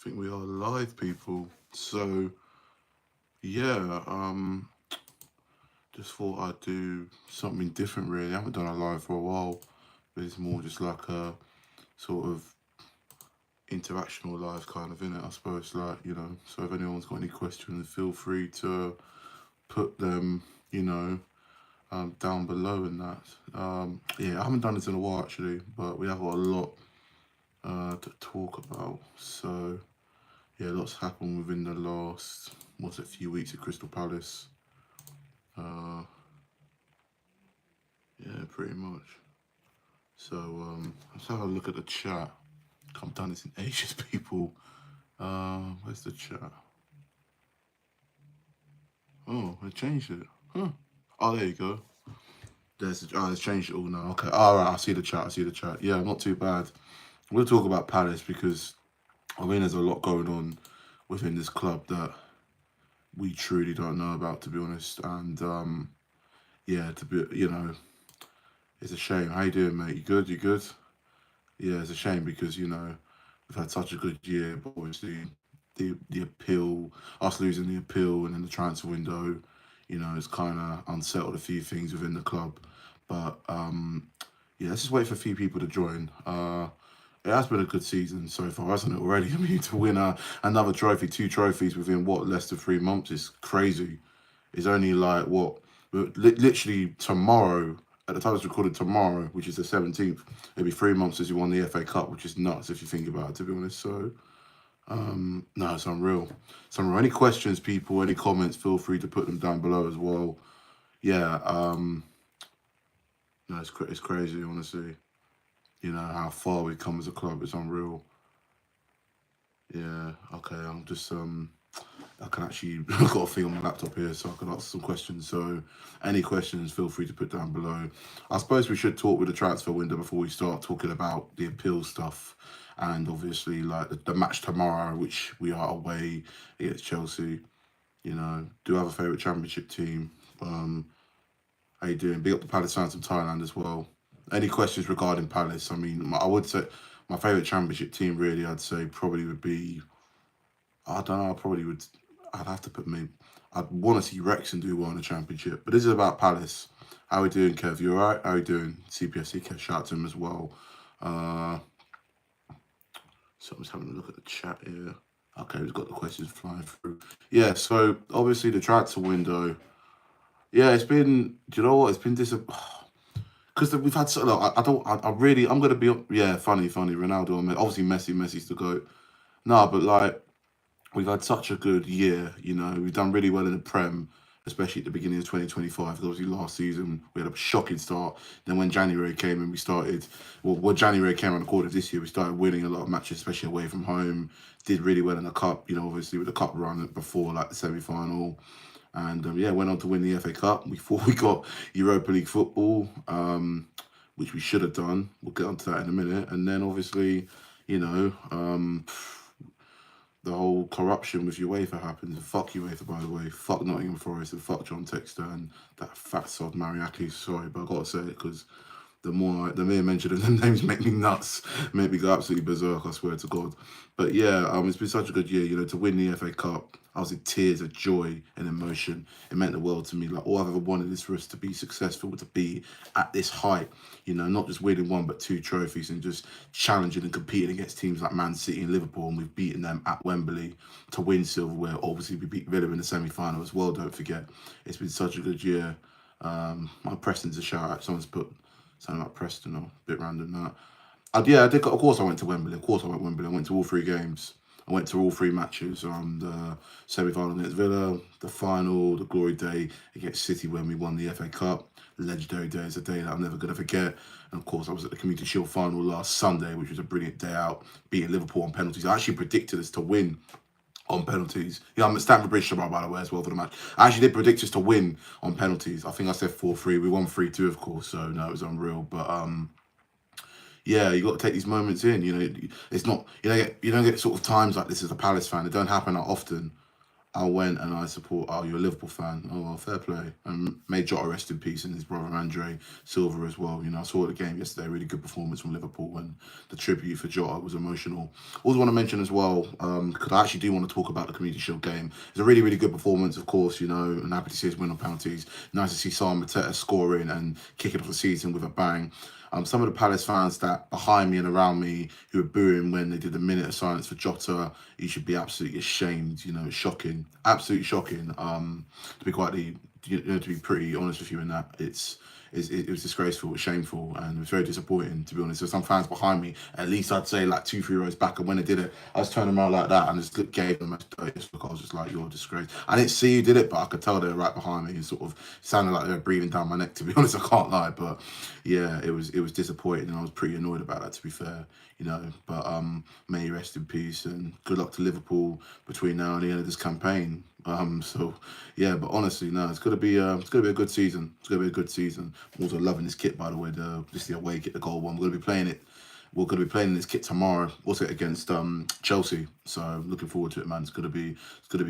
think we are live, people. So yeah, just thought I'd do something different. Really, I haven't done a live for a while, but it's more just like a sort of interactional live kind of in it, I suppose. So if anyone's got any questions, feel free to put them, you know, down below and that. Yeah, I haven't done this in a while actually, but we have got a lot to talk about. So yeah, lots happened within the last, what's it, few weeks at Crystal Palace. Uh, yeah, pretty much. So let's have a look at the chat. I've done this in ages, people. Where's the chat? Oh, they changed it. Huh. Oh, there you go. It's changed it all now. Okay. All right, I see the chat. I see the chat. Yeah, not too bad. I'm going to talk about Palace because I mean, there's a lot going on within this club that we truly don't know about, to be honest. And yeah, to be, it's a shame. How you doing, mate? You good? You good? Yeah, it's a shame because we've had such a good year, but obviously the appeal, us losing the appeal, and then the transfer window, it's kind of unsettled a few things within the club. But yeah, let's just wait for a few people to join. It has been a good season so far, hasn't it? Already, I mean, to win another trophy, two trophies within what, less than 3 months is crazy. It's only like what, literally tomorrow. At the time it's recorded tomorrow, which is the 17th, it'll be 3 months since you won the FA Cup, which is nuts if you think about it, to be honest. So, no, it's unreal. It's unreal. Any questions, people, any comments, feel free to put them down below as well. Yeah, no, it's crazy, honestly. How far we've come as a club, it's unreal. Yeah, okay, I can actually, I've got a thing on my laptop here so I can ask some questions. So any questions, feel free to put down below. I suppose we should talk with the transfer window before we start talking about the appeal stuff. And obviously, like the match tomorrow, which we are away against Chelsea. Do have a favourite championship team. How you doing? Big up the Palace fans from Thailand as well. Any questions regarding Palace? I mean, I would say my favourite championship team, really, I'd say probably would be, I don't know, I'd have to put me, I'd want to see Wrexham do well in the championship. But this is about Palace. How we doing, Kev? You alright? How we doing? CPFC, Kev, shout out to him as well. So I'm just having a look at the chat here. Okay, we've got the questions flying through. Yeah, so obviously the transfer window. Yeah, it's been, do you know what? It's been because we've had so, look, I'm going to be, yeah, funny. Ronaldo, obviously Messi's the GOAT. No, but like, we've had such a good year, we've done really well in the Prem, especially at the beginning of 2025. Because obviously last season we had a shocking start. Then when January came and we started, well, when January came around the quarter of this year, we started winning a lot of matches, especially away from home. Did really well in the cup, obviously with the cup run before like the semi-final. And yeah, went on to win the FA Cup. We thought we got Europa League football, which we should have done. We'll get onto that in a minute. And then obviously, the whole corruption with UEFA happened. Fuck UEFA, by the way. Fuck Nottingham Forest and fuck John Textor and that fat sod Mariaki. Sorry, but I gotta say it because the mere mention of them names make me nuts, make me go absolutely berserk, I swear to God. But yeah, it's been such a good year, to win the FA Cup. I was in tears of joy and emotion. It meant the world to me. Like, all I've ever wanted is for us to be successful, to be at this height, not just winning one but two trophies and just challenging and competing against teams like Man City and Liverpool, and we've beaten them at Wembley to win silverware. Obviously, we beat Villa in the semi-final as well, don't forget. It's been such a good year. My Preston's a shout out. Someone's put something about Preston, or a bit random that. Yeah, I did. Of course, I went to Wembley. Of course, I went to Wembley. I went to all three games. I went to all three matches. The semi-final against Villa, the final, the glory day against City when we won the FA Cup. Legendary day. Is a day that I'm never going to forget. And of course, I was at the Community Shield final last Sunday, which was a brilliant day out, beating Liverpool on penalties. I actually predicted us to win on penalties. Yeah, I'm at Stamford Bridge tomorrow, by the way, as well for the match. I actually did predict us to win on penalties. I think I said 4-3. We won 3-2, of course. So no, it was unreal. But yeah, you got to take these moments in. It's not, you don't get sort of times like this as a Palace fan. It don't happen that often. I went and I support. Oh, you're a Liverpool fan. Oh, well, fair play. And may Jota rest in peace, and his brother Andre Silva as well. You know, I saw the game yesterday. Really good performance from Liverpool, and the tribute for Jota was emotional. Also, want to mention as well, because I actually do want to talk about the Community Shield game. It's a really, really good performance, of course. You know, and happy to see us win on penalties. Nice to see Sam Mateta scoring and kicking off the season with a bang. Some of the Palace fans that behind me and around me who were booing when they did a minute of silence for Jota, you should be absolutely ashamed. You know, shocking, absolutely shocking. To be to be pretty honest with you in that, it was disgraceful, it was shameful, and it was very disappointing, to be honest. So some fans behind me, at least I'd say like 2-3 rows back, and when they did it, I was turning around like that and just gave them a dirty look. I was just like, you're a disgrace. I didn't see who did it, but I could tell they were right behind me and sort of sounded like they were breathing down my neck, to be honest. I can't lie, but yeah, it was disappointing, and I was pretty annoyed about that, to be fair, you know. But may you rest in peace, and good luck to Liverpool between now and the end of this campaign. So yeah, but honestly, no, it's gonna be a good season. It's gonna be a good season. I'm also loving this kit, by the way. The away kit, the gold one. We're gonna be playing it. We're gonna be playing this kit tomorrow. Also against Chelsea. So I'm looking forward to it, man. It's gonna be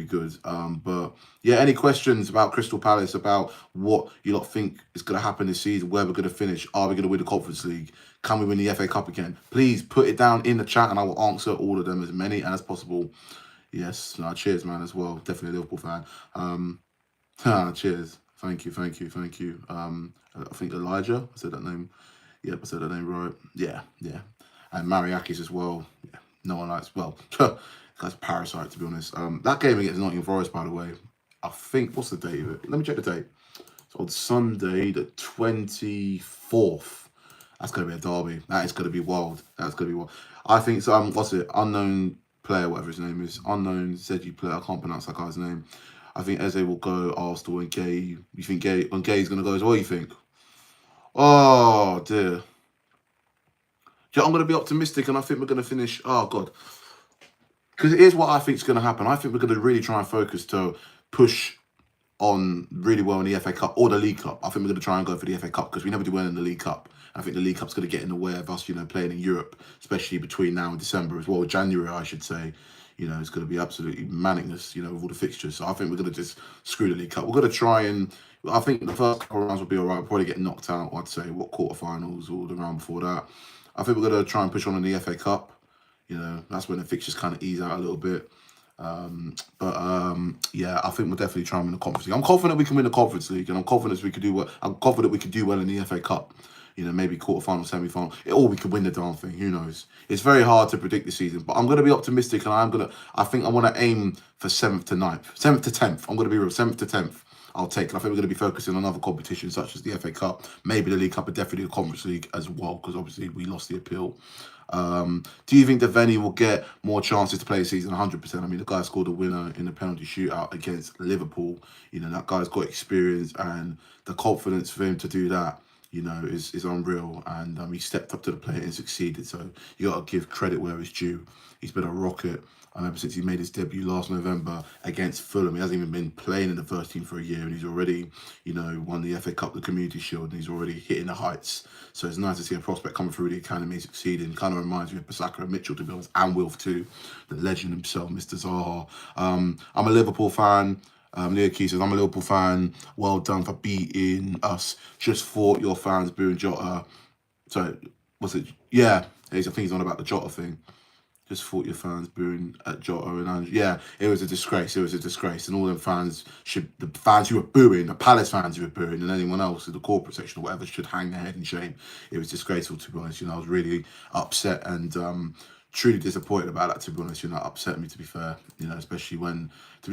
good. But yeah, any questions about Crystal Palace, about what you lot think is gonna happen this season, where we're gonna finish? Are we gonna win the Conference League? Can we win the FA Cup again? Please put it down in the chat, and I will answer all of them, as many as possible. Yes, no, cheers, man, as well. Definitely a Liverpool fan. Cheers. Thank you. I think Elijah, I said that name. Yep, I said that name right. Yeah. And Mariakis as well. Yeah, no one likes, well, guy's a parasite, to be honest. That game against Nottingham Forest, by the way, I think, what's the date of it? Let me check the date. It's on Sunday, the 24th. That's going to be a derby. That is going to be wild. I think, so, what's it? Unknown player, whatever his name is, unknown Zedgy player. I can't pronounce that guy's name. I think Eze will go. Arsenal and Gay. You think when Gay's gonna go as well? You think? Oh dear. Yeah, I'm gonna be optimistic, and I think we're gonna finish. Oh god. Because here's what I think is gonna happen. I think we're gonna really try and focus to push on really well in the FA Cup or the League Cup. I think we're gonna try and go for the FA Cup because we never do well in the League Cup. I think the League Cup's going to get in the way of us, you know, playing in Europe, especially between now and December as well. January, I should say. You know, it's going to be absolutely manicness, you know, with all the fixtures. So I think we're going to just screw the League Cup. We're going to try and, I think the first couple of rounds will be all right. We'll probably get knocked out, I'd say, quarterfinals or the round before that. I think we're going to try and push on in the FA Cup. You know, that's when the fixtures kind of ease out a little bit. Yeah, I think we'll definitely try and win the Conference League. I'm confident we can win the Conference League, and I'm confident we could do well. I'm confident we could do well in the FA Cup. You know, maybe quarterfinal, semi-final, or we could win the darn thing. Who knows? It's very hard to predict this season, but I'm going to be optimistic, and I think I want to aim for 7th to 9th, 7th to 10th. I'm going to be real, 7th to 10th. I'll take it. I think we're going to be focusing on other competitions such as the FA Cup, maybe the League Cup, but definitely the Conference League as well, because obviously we lost the appeal. Do you think Devaney will get more chances to play the season? 100%. I mean, the guy scored a winner in the penalty shootout against Liverpool. You know, that guy's got experience, and the confidence for him to do that, you know, is unreal. And he stepped up to the plate and succeeded. So you got to give credit where it's due. He's been a rocket ever since he made his debut last November against Fulham. He hasn't even been playing in the first team for a year, and he's already, you know, won the FA Cup, the Community Shield, and he's already hitting the heights. So it's nice to see a prospect coming through the academy succeeding. Kind of reminds me of Pasaka and Mitchell, to be honest, and Wilf too, the legend himself, Mr. Zaha. I'm a Liverpool fan. Leo Key says, I'm a Liverpool fan. Well done for beating us. Just fought your fans booing Jota. Sorry, was it? Yeah, I think he's on about the Jota thing. Just thought your fans booing at Jota and Andrew. Yeah, it was a disgrace. It was a disgrace. And all them fans the fans who were booing, the Palace fans who were booing, and anyone else in the corporate section or whatever should hang their head in shame. It was disgraceful, to be honest. You know, I was really upset and truly disappointed about that, to be honest. You know, it upset me, to be fair. You know, especially when,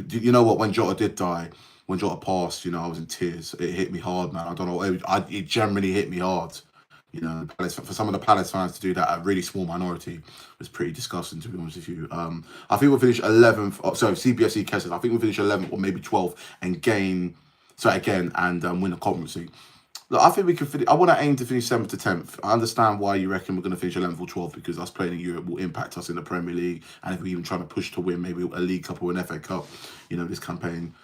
you know what, when Jota did die, when Jota passed, you know, I was in tears. It hit me hard, man. I don't know. It generally hit me hard. You know, for some of the Palace fans to do that, a really small minority, was pretty disgusting, to be honest with you. I think we'll finish 11th. Oh, sorry, CPFC Kessler. I think we'll finish 11th or maybe 12th and win the Conference League. Look, I think we can finish. I want to aim to finish 7th to 10th. I understand why you reckon we're going to finish 11th or 12th, because us playing in Europe will impact us in the Premier League. And if we're even trying to push to win maybe a League Cup or an FA Cup, you know, this campaign,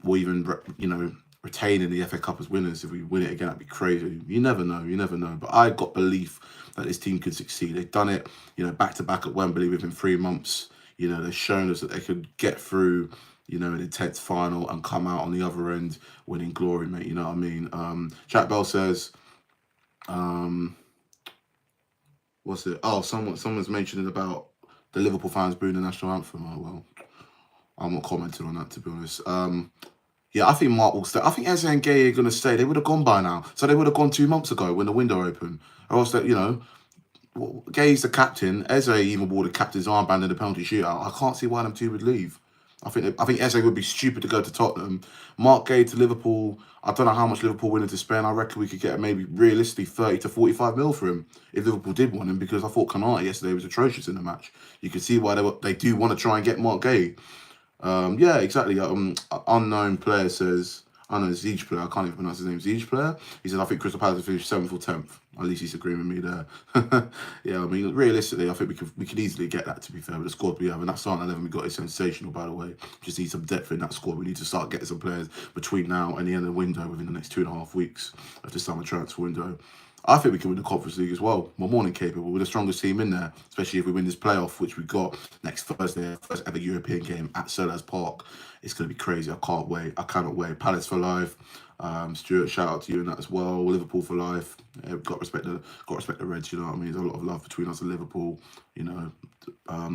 or even, you know, retaining the FA Cup as winners. If we win it again, that'd be crazy. You never know. But I got belief that this team could succeed. They've done it, you know, back to back at Wembley within 3 months. You know, they've shown us that they could get through, you know, an intense final and come out on the other end winning glory, mate. You know what I mean? Jack Bell says, what's it? Oh, someone's mentioning about the Liverpool fans booing the national anthem. Oh, well, I'm not commenting on that, to be honest. Yeah, I think Mark will stay. I think Eze and Gay are going to stay. They would have gone by now. So they would have gone 2 months ago when the window opened. Or else, that, you know, Gay's the captain. Eze even wore the captain's armband in the penalty shootout. I can't see why them two would leave. I think Eze would be stupid to go to Tottenham. Mark Gay to Liverpool. I don't know how much Liverpool willing to spend. I reckon we could get maybe realistically 30 to 45 mil for him if Liverpool did want him, because I thought Konate yesterday was atrocious in the match. You can see why they do want to try and get Mark Gay. Yeah, exactly. Unknown player says, I know Zeech player, I can't even pronounce his name, Zeech player. He said, I think Crystal Palace will finish 7th or 10th. At least he's agreeing with me there. Yeah, I mean, realistically, I think we could easily get that, to be fair, with the squad we have. And that starting 11 we got is sensational, by the way. Just need some depth in that squad. We need to start getting some players between now and the end of the window within the next 2.5 weeks of the summer transfer window. I think we can win the Conference League as well. We're more than capable. We're the strongest team in there, especially if we win this playoff, which we got next Thursday, first ever European game at Selhurst Park. It's going to be crazy. I can't wait. I cannot wait. Palace for life. Stuart, shout out to you and that as well. Liverpool for life. Yeah, got to respect the Reds. You know what I mean? There's a lot of love between us and Liverpool. You know, I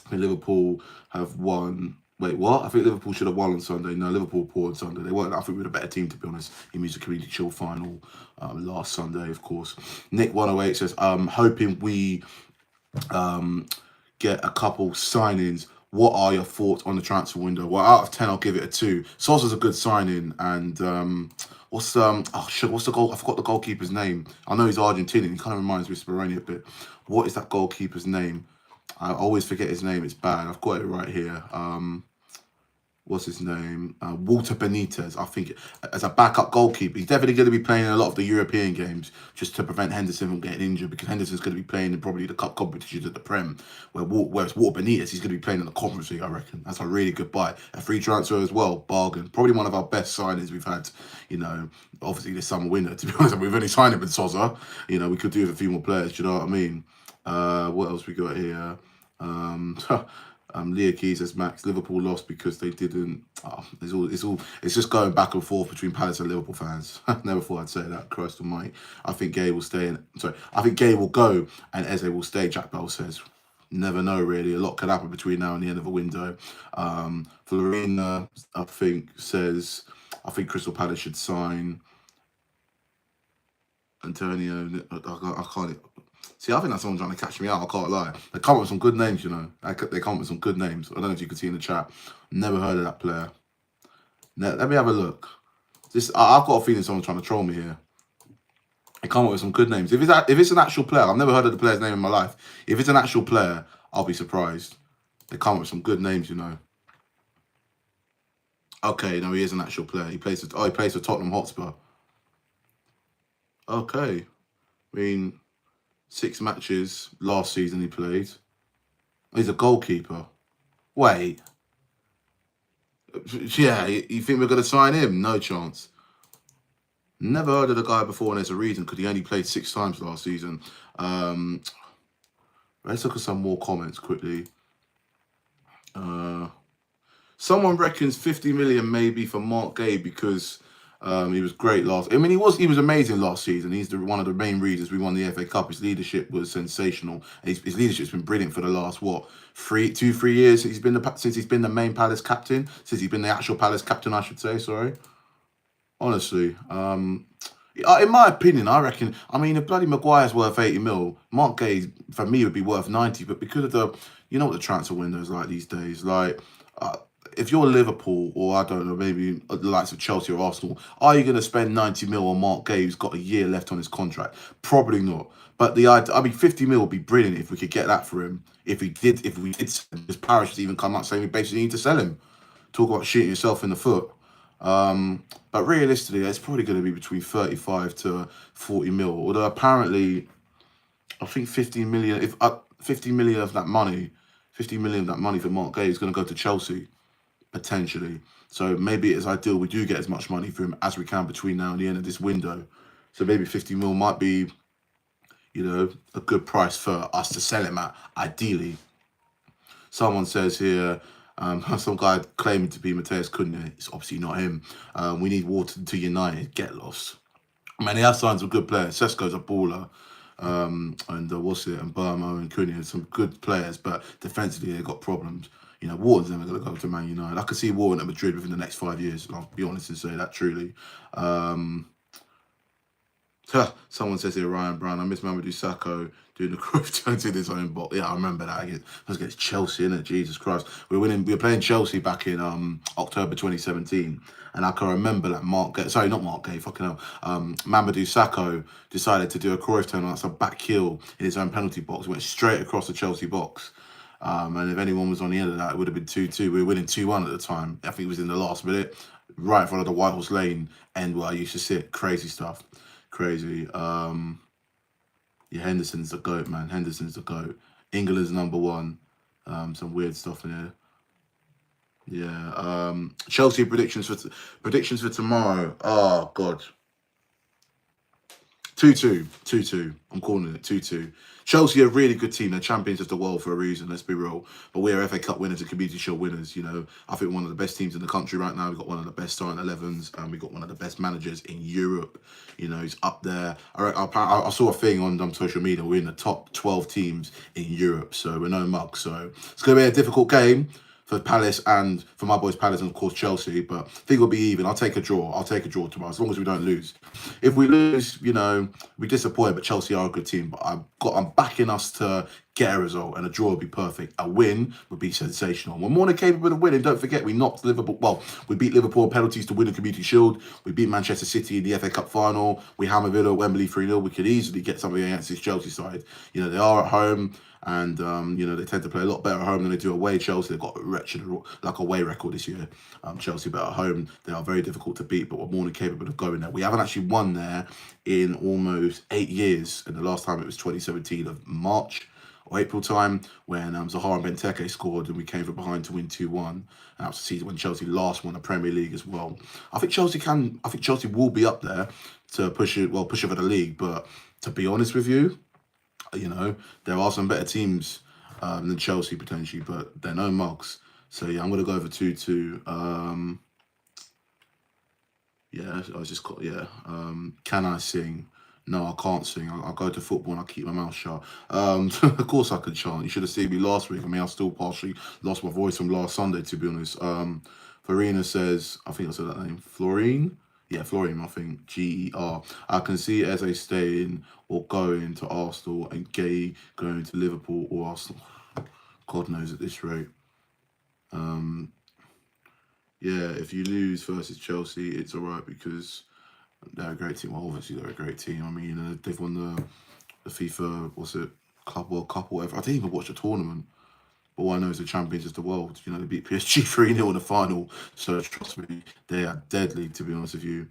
think Liverpool have won. Wait, what? I think Liverpool should have won on Sunday. No, Liverpool poor on Sunday. They weren't. I think we were a better team, to be honest. He means the Community Shield final last Sunday, of course. Nick108 says, hoping we get a couple signings. What are your thoughts on the transfer window? Well, out of 10, I'll give it a 2. Sosa's a good signing, and what's the goal? I forgot the goalkeeper's name. I know he's Argentinian. He kind of reminds me of Speroni a bit. What is that goalkeeper's name? I always forget his name. It's bad. I've got it right here. What's his name? Walter Benitez, I think, as a backup goalkeeper. He's definitely going to be playing in a lot of the European games just to prevent Henderson from getting injured, because Henderson's going to be playing in probably the cup competitions at the Prem, whereas Walter Benitez, he's going to be playing in the Conference League, I reckon. That's a really good buy. A free transfer as well, bargain. Probably one of our best signings we've had, you know, obviously this summer window, to be honest. We've only signed him with Sosa. You know, we could do with a few more players, do you know what I mean? What else we got here? Leah Keys says, Max, Liverpool lost because they didn't. It's just going back and forth between Palace and Liverpool fans. Never thought I'd say that. Christ almighty. I think Gay will stay. I think Gay will go and Eze will stay. Jack Bell says, never know really. A lot could happen between now and the end of a window. Florina, I think, says, I think Crystal Palace should sign Antonio. I can't. See, I think that's someone trying to catch me out. I can't lie. They come up with some good names, you know. They come up with some good names. I don't know if you can see in the chat. Never heard of that player. Let me have a look. I've got a feeling someone's trying to troll me here. They come up with some good names. If it's an actual player, I've never heard of the player's name in my life. If it's an actual player, I'll be surprised. They come up with some good names, you know. Okay, no, he is an actual player. He plays for Tottenham Hotspur. Okay. I mean, 6 matches last season he played. He's a goalkeeper. Wait. Yeah, you think we're going to sign him? No chance. Never heard of the guy before, and there's a reason, because he only played 6 times last season. Let's look at some more comments quickly. Someone reckons 50 million maybe for Mark Gay because he was great last. I mean, he was amazing last season. He's one of the main reasons we won the FA Cup. His leadership was sensational. His leadership's been brilliant for the last 2-3 years since he's been the main Palace captain. Since he's been the actual Palace captain, I should say. Sorry. Honestly, in my opinion, I reckon. I mean, if bloody Maguire's worth 80 mil, Mark Gay for me would be worth 90. But because of the, you know what the transfer window is like these days, like. If you're Liverpool, or I don't know, maybe the likes of Chelsea or Arsenal, are you going to spend 90 mil on Mark Gay, who's got a year left on his contract? Probably not. But I mean, 50 mil would be brilliant if we could get that for him. If we did, because Parish has even come out saying we basically need to sell him. Talk about shooting yourself in the foot. But realistically, it's probably going to be between 35 to 40 mil. Although apparently, I think 50 million. 50 million of that money, 50 million of that money for Mark Gay is going to go to Chelsea. Potentially. So maybe it's ideal we do get as much money for him as we can between now and the end of this window. So maybe 50 mil might be, you know, a good price for us to sell him at, ideally. Someone says here, Some guy claiming to be Mateus Cunha. It's obviously not him. We need Wharton to United. Get lost. Man, they have signed some good players. Sesko's a baller. And what's it? And Burma and Cunha, some good players, but defensively they've got problems. You know, Wharton's never going to go to Man United. I could see Wharton at Madrid within the next 5 years. I'll be honest and say that truly. Someone says here, Ryan Brown, I miss Mamadou Sakho doing the Cruyff turn to his own box. Yeah, I remember that. That was against Chelsea, innit? Jesus Christ. We were playing Chelsea back in October 2017. And I can remember like Mamadou Sakho decided to do a Cruyff turn on some back heel in his own penalty box, went straight across the Chelsea box. And if anyone was on the end of that, it would have been 2-2. We were winning 2-1 at the time. I think it was in the last minute, right in front of the White Horse Lane end where I used to sit. Crazy stuff. Crazy. Yeah, Henderson's the GOAT, man. Henderson's the GOAT. England's #1. Some weird stuff in here. Yeah. Chelsea predictions for tomorrow. Oh God. 2-2. 2-2. I'm calling it 2-2. Chelsea are a really good team. They're champions of the world for a reason, let's be real. But we're FA Cup winners and Community Shield winners, you know. I think one of the best teams in the country right now. We've got one of the best starting 11s, and we've got one of the best managers in Europe. You know, he's up there. I saw a thing on social media. We're in the top 12 teams in Europe, so we're no mug. So it's going to be a difficult game for Palace and for my boys Palace and of course Chelsea, but I think it'll be even. I'll take a draw. I'll take a draw tomorrow as long as we don't lose. If we lose, you know, we disappoint, but Chelsea are a good team. But I'm backing us to get a result, and a draw would be perfect. A win would be sensational. We're more than capable of winning. Don't forget, we knocked Liverpool. Well, we beat Liverpool on penalties to win the Community Shield. We beat Manchester City in the FA Cup final. We hammer Villa at Wembley 3-0. We could easily get something against this Chelsea side. You know, they are at home. And, you know, they tend to play a lot better at home than they do away. Chelsea, they've got a wretched, like, away record this year. Chelsea, but at home, they are very difficult to beat, but we're more than capable of going there. We haven't actually won there in almost 8 years. And the last time it was 2017 of March or April time when Zaha and Benteke scored and we came from behind to win 2-1. And that was the season when Chelsea last won the Premier League as well. I think Chelsea will be up there to push it for the league. But to be honest with you, you know, there are some better teams than Chelsea potentially, but they're no mugs. So yeah, I'm gonna go over 2-2. Yeah, I was just can I sing? No, I can't sing. I'll go to football and I'll keep my mouth shut. Of course I could chant. You should have seen me last week. I mean, I still partially lost my voice from last Sunday, to be honest. Farina says, I think I said that name, Florine. Yeah, Florian, I think, G-E-R. I can see Eze staying or going to Arsenal and Gay going to Liverpool or Arsenal. God knows at this rate. Yeah, if you lose versus Chelsea, it's all right because they're a great team. Well, obviously, they're a great team. I mean, they've won the FIFA, Club World Cup or whatever. I didn't even watch the tournament. All I know is the champions of the world. You know, they beat PSG 3-0 in the final. So trust me, they are deadly, to be honest with you.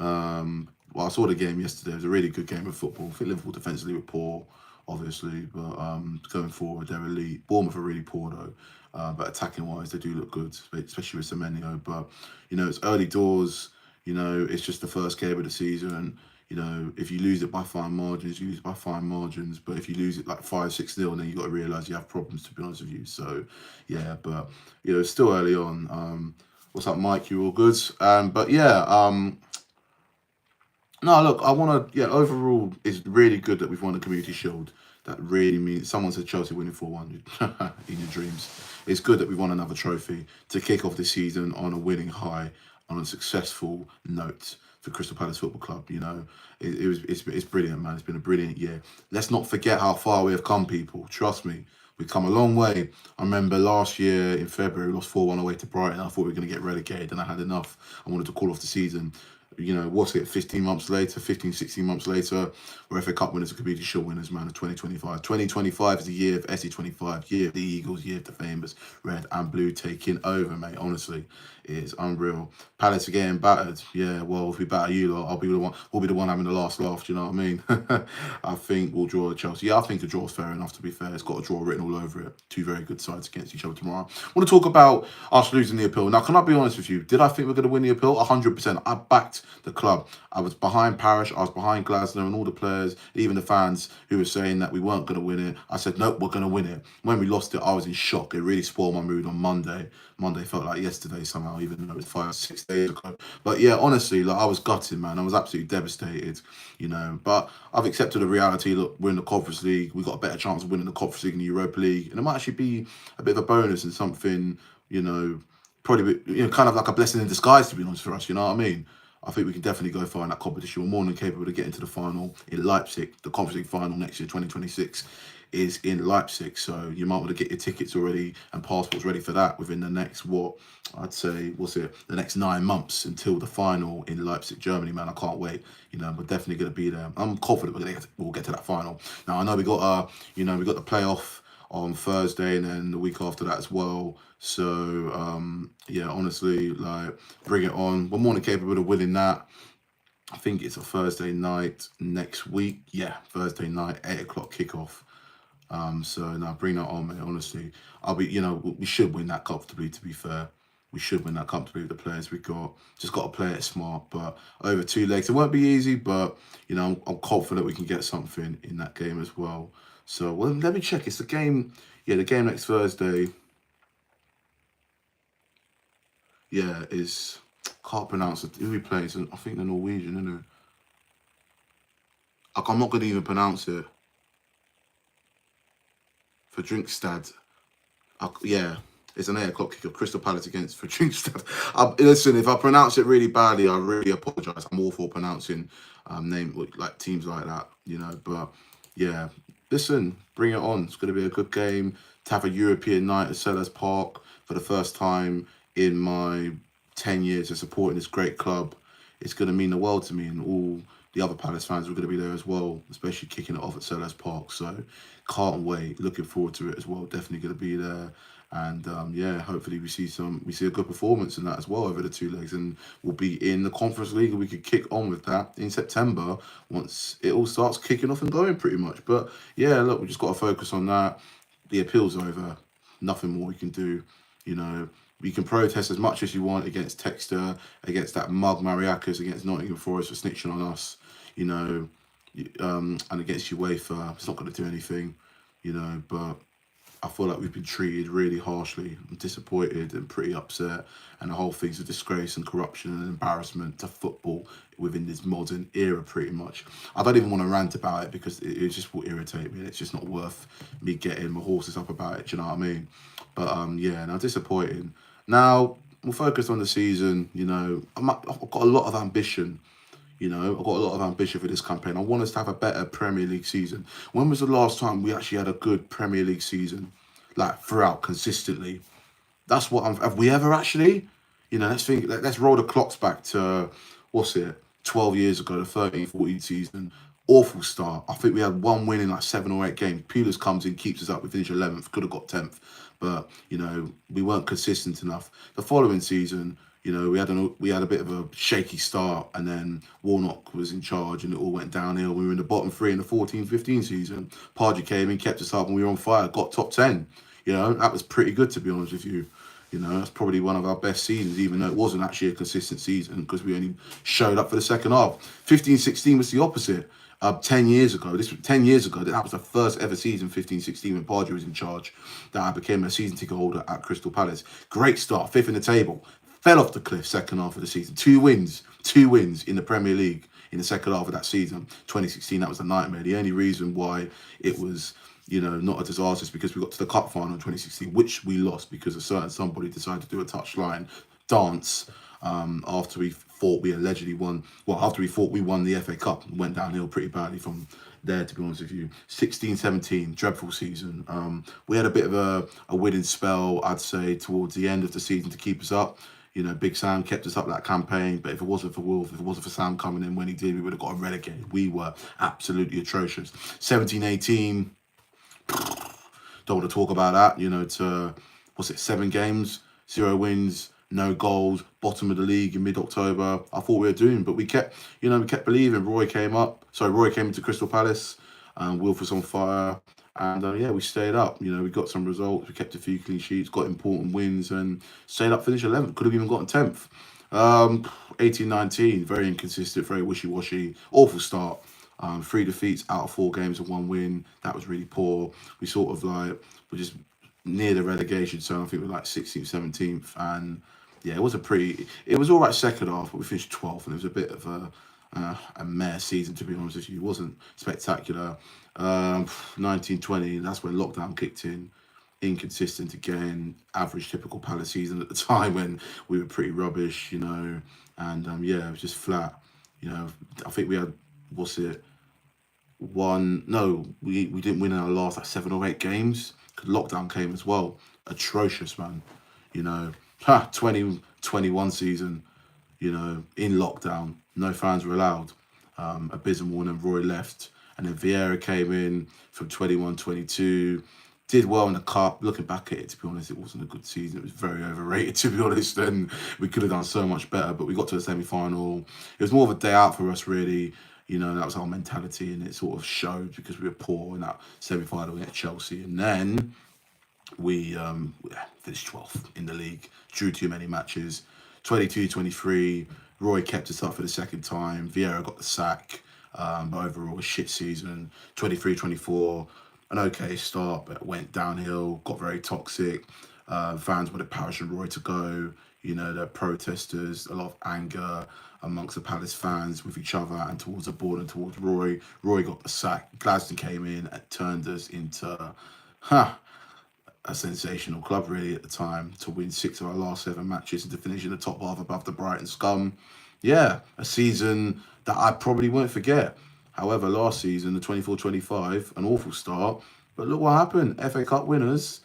Well, I saw the game yesterday. It was a really good game of football. I think Liverpool defensively were poor, obviously, but going forward, they're elite. Bournemouth are really poor, though. But attacking-wise, they do look good, especially with Semenyo. But, you know, it's early doors. You know, it's just the first game of the season. You know, if you lose it by fine margins, you lose it by fine margins. But if you lose it like 5-6-0, then you got to realise you have problems, to be honest with you. So, yeah, but, you know, it's still early on. What's up, Mike? You all good? But, yeah, no, look, overall, it's really good that we've won the Community Shield. That really means, someone said Chelsea winning 4-1 in your dreams. It's good that we won another trophy to kick off the season on a winning high, on a successful note for Crystal Palace Football Club. You know, it's brilliant, man. It's been a brilliant year. Let's not forget how far we have come, people. Trust me, we've come a long way. I remember last year in February, we lost 4-1 away to Brighton. I thought we were going to get relegated and I had enough. I wanted to call off the season. You know, what's it, 16 months later, 16 months later, we're FA Cup winners and Community Shield winners, man, of 2025. 2025 is the year of SE25, year of the Eagles, year of the famous red and blue taking over, mate. Honestly, it's unreal. Palace are getting battered. Yeah, well, if we batter you lot, we'll be the one having the last laugh, do you know what I mean? I think we'll draw Chelsea. Yeah, I think the draw's fair enough, to be fair. It's got a draw written all over it. Two very good sides against each other tomorrow. I want to talk about us losing the appeal. Now, can I be honest with you? Did I think we're going to win the appeal? 100%. I backed the club. I was behind Parish, I was behind Glasner and all the players, even the fans who were saying that we weren't going to win it. I said, nope, we're going to win it. When we lost it, I was in shock. It really spoiled my mood on Monday. Monday felt like yesterday somehow, even though it was 5-6 days ago. But yeah, honestly, like, I was gutted, man. I was absolutely devastated, you know. But I've accepted the reality. Look, we're in the Conference League. We've got a better chance of winning the Conference League and the Europa League. And it might actually be a bit of a bonus and something, you know, probably, you know, kind of like a blessing in disguise, to be honest, for us, you know what I mean? I think we can definitely go far in that competition. We're more than capable of getting to the final in Leipzig. The Conference League final next year, 2026, is in Leipzig. So you might want to get your tickets already and passports ready for that within the next, what, I'd say, the next 9 months until the final in Leipzig, Germany, man. I can't wait. You know, we're definitely going to be there. I'm confident we'll get to that final. Now, I know we got, we got the playoff on Thursday and then the week after that as well. So yeah, honestly, like, bring it on. We're more than capable of winning that. I think it's a Thursday night next week. Yeah, Thursday night, 8 o'clock kickoff. So now bring that on, mate. Honestly, we should win that comfortably. To be fair, we should win that comfortably with the players we got. Just got to play it smart. But over 2 legs, it won't be easy. But you know, I'm confident we can get something in that game as well. So well, let me check. It's the game. Yeah, the game next Thursday. Yeah, is, can't pronounce it. Who we play? I think the Norwegian, isn't it? Like, I'm not gonna even pronounce it. For Drinkstad. Yeah, it's an 8 o'clock kick of Crystal Palace against for Drinkstad. Listen, if I pronounce it really badly, I really apologise. I'm awful pronouncing like teams like that, you know. But yeah, listen, bring it on. It's going to be a good game. To have a European night at Sellers Park for the first time in my 10 years of supporting this great club, it's going to mean the world to me, and all the other Palace fans are going to be there as well, especially kicking it off at Sellers Park. So can't wait. Looking forward to it as well. Definitely going to be there. And yeah, hopefully we see a good performance in that as well over the 2 legs, and we'll be in the Conference League, and we could kick on with that in September once it all starts kicking off and going pretty much. But yeah, look, we just got to focus on that. The appeal's over. Nothing more we can do. You know, we can protest as much as you want against Texter, against that mug Mariacas, against Nottingham Forest for snitching on us, you know, and against UEFA. It's not going to do anything, you know, but I feel like we've been treated really harshly. I'm disappointed and pretty upset, and the whole thing's a disgrace and corruption and embarrassment to football within this modern era, pretty much. I don't even want to rant about it because it just will irritate me. It's just not worth me getting my horses up about it, do you know what I mean? But yeah, now disappointing. Now, we'll focus on the season, you know. I've got a lot of ambition. You know, I've got a lot of ambition for this campaign. I want us to have a better Premier League season. When was the last time we actually had a good Premier League season, like, throughout, consistently? That's what have we ever actually? You know, let's roll the clocks back to, 12 years ago, the 13-14 season. Awful start. I think we had one win in like 7 or 8 games. Pulis comes in, keeps us up. We finish 11th. Could have got 10th, but you know, we weren't consistent enough. The following season, you know, we had a bit of a shaky start, and then Warnock was in charge, and it all went downhill. We were in the bottom 3 in the 14-15 season. Pardew came in, kept us up, and we were on fire. Got top 10. You know, that was pretty good, to be honest with you. You know, that's probably one of our best seasons, even though it wasn't actually a consistent season because we only showed up for the second half. 15-16 was the opposite. 10 years ago, that was the first ever season, 15-16, when Pardew was in charge, that I became a season ticket holder at Crystal Palace. Great start, 5th in the table. Fell off the cliff second half of the season. 2 wins in the Premier League in the second half of that season. 2016, that was a nightmare. The only reason why it was, you know, not a disaster is because we got to the cup final in 2016, which we lost because a certain somebody decided to do a touchline dance after we thought we allegedly won. Well, after we thought we won the FA Cup, and went downhill pretty badly from there, to be honest with you. 16-17, dreadful season. We had a bit of a winning spell, I'd say, towards the end of the season to keep us up. You know, Big Sam kept us up that campaign, but if it wasn't for Wolf, if it wasn't for Sam coming in when he did, we would have got relegated. We were absolutely atrocious. 17-18, don't want to talk about that, you know, to, 7 games, 0 wins, no goals, bottom of the league in mid-October. I thought we were doomed, but we kept believing. Roy came into Crystal Palace, and Wilf was on fire. And yeah, we stayed up. You know, we got some results. We kept a few clean sheets, got important wins, and stayed up. Finished 11th. Could have even gotten 10th. Um, 18-19, very inconsistent, very wishy-washy, awful start. 3 defeats out of 4 games and 1 win. That was really poor. We sort of like were just near the relegation zone. I think we were like 16th, 17th, and yeah, it was all right second half, but we finished 12th, and it was a bit of a meh season, to be honest with you. It wasn't spectacular. 1920, that's when lockdown kicked in. Inconsistent again, average typical Palace season at the time when we were pretty rubbish, and yeah, it was just flat. I think we had, what's it, one, no, we didn't win in our last like 7 or 8 games because lockdown came as well. Atrocious, man. you know, 2021 season, in lockdown, no fans were allowed. Abysmal, and then Roy left. And then Vieira came in from 21-22, did well in the cup. Looking back at it, to be honest, it wasn't a good season. It was very overrated, to be honest. And we could have done so much better, but we got to the semi-final. It was more of a day out for us, really. That was our mentality, and it sort of showed because we were poor in that semi-final against Chelsea. And then we finished 12th in the league, drew too many matches. 22-23, Roy kept us up for the second time. Vieira got the sack, but overall a shit season. 23-24, an okay start, but went downhill, got very toxic. Fans wanted Parish and Roy to go. The protesters, a lot of anger amongst the Palace fans with each other and towards the board and towards Roy. Roy got the sack. Gladstone came in and turned us into, a sensational club really at the time, to win 6 of our last 7 matches and to finish in the top half above the Brighton scum. Yeah, a season that I probably won't forget. However, last season, the 24-25, an awful start. But look what happened. FA Cup winners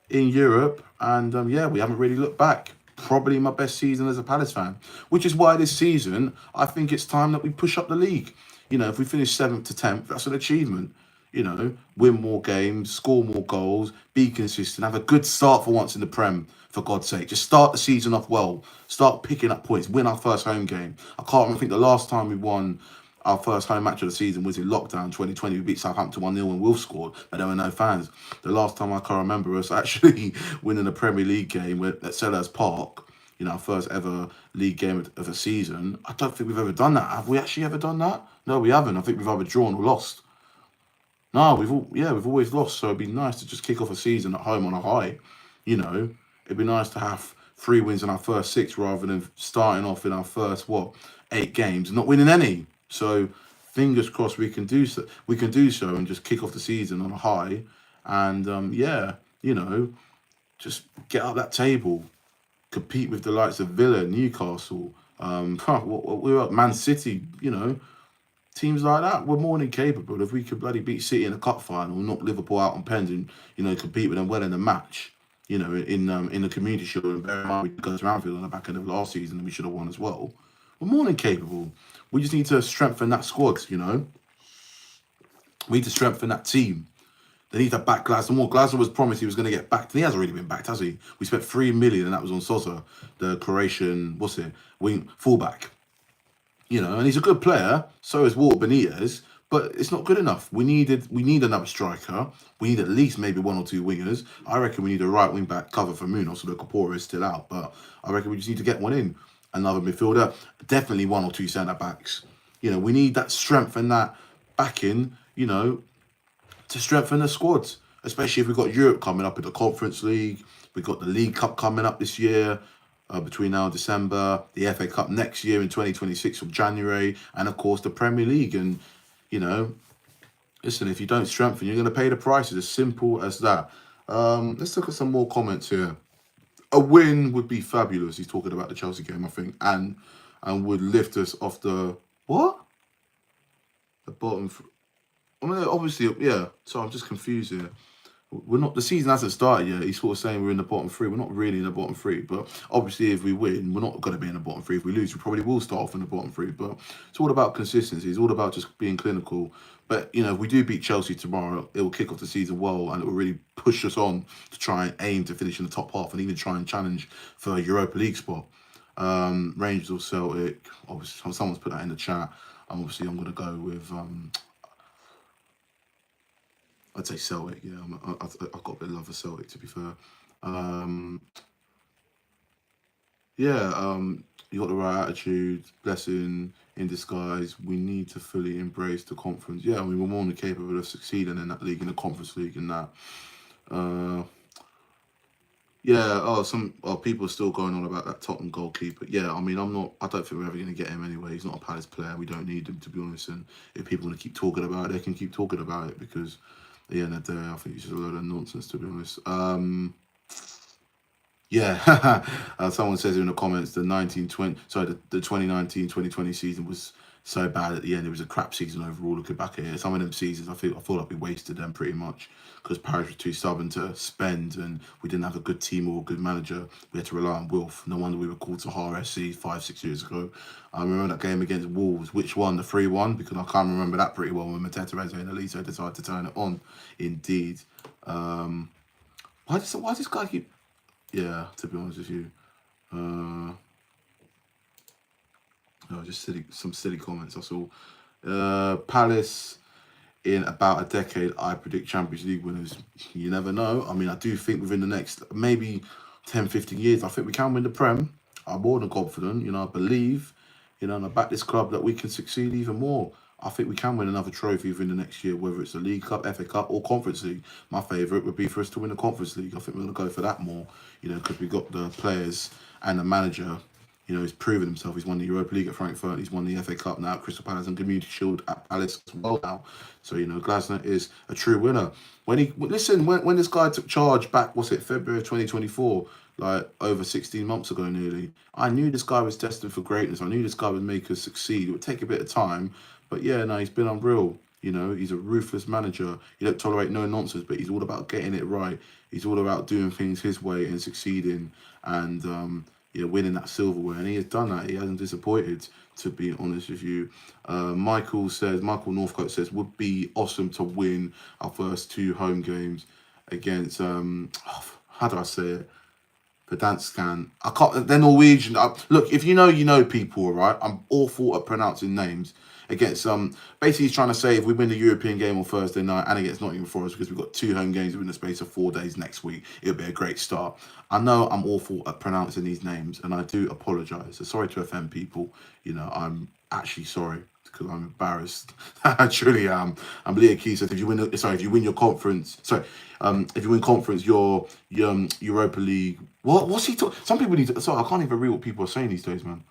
in Europe, and yeah, we haven't really looked back. Probably my best season as a Palace fan, which is why this season I think it's time that we push up the league. If we finish 7th to 10th, that's an achievement. Win more games, score more goals, be consistent, have a good start for once in the Prem, for God's sake. Just start the season off well, start picking up points, win our first home game. I can't remember, I think the last time we won our first home match of the season was in lockdown 2020. We beat Southampton 1-0 and Wolves scored, but there were no fans. The last time I can remember us actually winning a Premier League game at Selhurst Park, our first ever league game of a season. I don't think we've ever done that. Have we actually ever done that? No, we haven't. I think we've either drawn or lost. No, we've always lost. So it'd be nice to just kick off a season at home on a high. It'd be nice to have 3 wins in our first 6 rather than starting off in our first 8 games and not winning any. So fingers crossed we can do so. We can do so and just kick off the season on a high, and yeah, just get up that table, compete with the likes of Villa, Newcastle, we were at Man City, teams like that. We're more than capable. If we could bloody beat City in a cup final, knock Liverpool out on pens, and compete with them well in the match, in the Community Shield, and bear in mind we got to Anfield on the back end of last season and we should have won as well. We're more than capable. We just need to strengthen that squad. We need to strengthen that team. They need to back Glasgow more. Glasgow was promised he was going to get backed, and he hasn't really been backed, has he? We spent 3 million, and that was on Sosa, the Croatian, wing fullback. And he's a good player. So is Walter Benitez, but it's not good enough. We need another striker. We need at least maybe 1 or 2 wingers. I reckon we need a right wing back cover for Munoz, so the Kapora is still out. But I reckon we just need to get one in. Another midfielder, definitely 1 or 2 centre backs. We need that strength and that backing. To strengthen the squads, especially if we've got Europe coming up in the Conference League. We've got the League Cup coming up this year, between now and December, the FA Cup next year in 2026 of January, and of course the Premier League. And, listen, if you don't strengthen, you're going to pay the price. It's as simple as that. Let's look at some more comments here. A win would be fabulous. He's talking about the Chelsea game, I think, and would lift us off the, what? The bottom. I mean, obviously, yeah. So I'm just confused here. We're not. The season hasn't started yet. He's sort of saying we're in the bottom 3. We're not really in the bottom 3, but obviously, if we win, we're not going to be in the bottom 3. If we lose, we probably will start off in the bottom 3. But it's all about consistency. It's all about just being clinical. But if we do beat Chelsea tomorrow, it will kick off the season well, and it will really push us on to try and aim to finish in the top half, and even try and challenge for a Europa League spot. Rangers or Celtic. Obviously, someone's put that in the chat. Obviously, I'm going to go with. I'd say Celtic, yeah. I've got a bit of love for Celtic, to be fair. Yeah, you got the right attitude, blessing in disguise. We need to fully embrace the conference. Yeah, I mean, we're more than capable of succeeding in that league, in the conference league, and that. Uh, yeah. People are still going on about that Tottenham goalkeeper. Yeah, I mean, I don't think we're ever going to get him anyway. He's not a Palace player. We don't need him, to be honest. And if people want to keep talking about it, they can keep talking about it, because at the end of the day, I think it's just a load of nonsense, to be honest. Yeah, someone says in the comments the 2019-2020 season was so bad at the end. It was a crap season overall. Looking back at it, some of them seasons I feel like we wasted them pretty much, because Paris were too stubborn to spend, and we didn't have a good team or a good manager. We had to rely on Wilf. No wonder we were called to SC 5-6 years ago. I remember that game against Wolves, which won the 3-1, because I can't remember that pretty well, when Mateta Reza and Elise decided to turn it on. Indeed. Um, why does this guy keep? Yeah, to be honest with you. No, just some silly comments. That's all. Palace in about a decade, I predict Champions League winners. You never know. I mean, I do think within the next maybe 10, 15 years, I think we can win the Prem. I'm more than confident. I believe, and I back this club that we can succeed even more. I think we can win another trophy within the next year, whether it's the League Cup, FA Cup, or Conference League. My favourite would be for us to win the Conference League. I think we're going to go for that more, because we've got the players and the manager. He's proven himself. He's won the Europa League at Frankfurt. He's won the FA Cup now at Crystal Palace, and Community Shield at Palace as well now. So, Glasner is a true winner. When this guy took charge back, what's it, February of 2024, like over 16 months ago nearly, I knew this guy was destined for greatness. I knew this guy would make us succeed. It would take a bit of time, but yeah, no, he's been unreal. He's a ruthless manager. He don't tolerate no nonsense, but he's all about getting it right. He's all about doing things his way and succeeding, and winning that silverware. And he has done that. He hasn't disappointed, to be honest with you. Michael Northcote says, would be awesome to win our first 2 home games against, how do I say it? Verdanskan. I can't. They're Norwegian. Look, if you know people, all right. I'm awful at pronouncing names. Against basically he's trying to say if we win the European game on Thursday night and against Nottingham Forest, because we've got 2 home games within the space of 4 days next week, it'll be a great start. I know I'm awful at pronouncing these names, and I do apologise. So sorry to offend people. I'm actually sorry, because I'm embarrassed. I truly am. And Leah Key said, if you win your conference, if you win conference, your Europa League. What's he talking? Some people need to. Sorry, I can't even read what people are saying these days, man.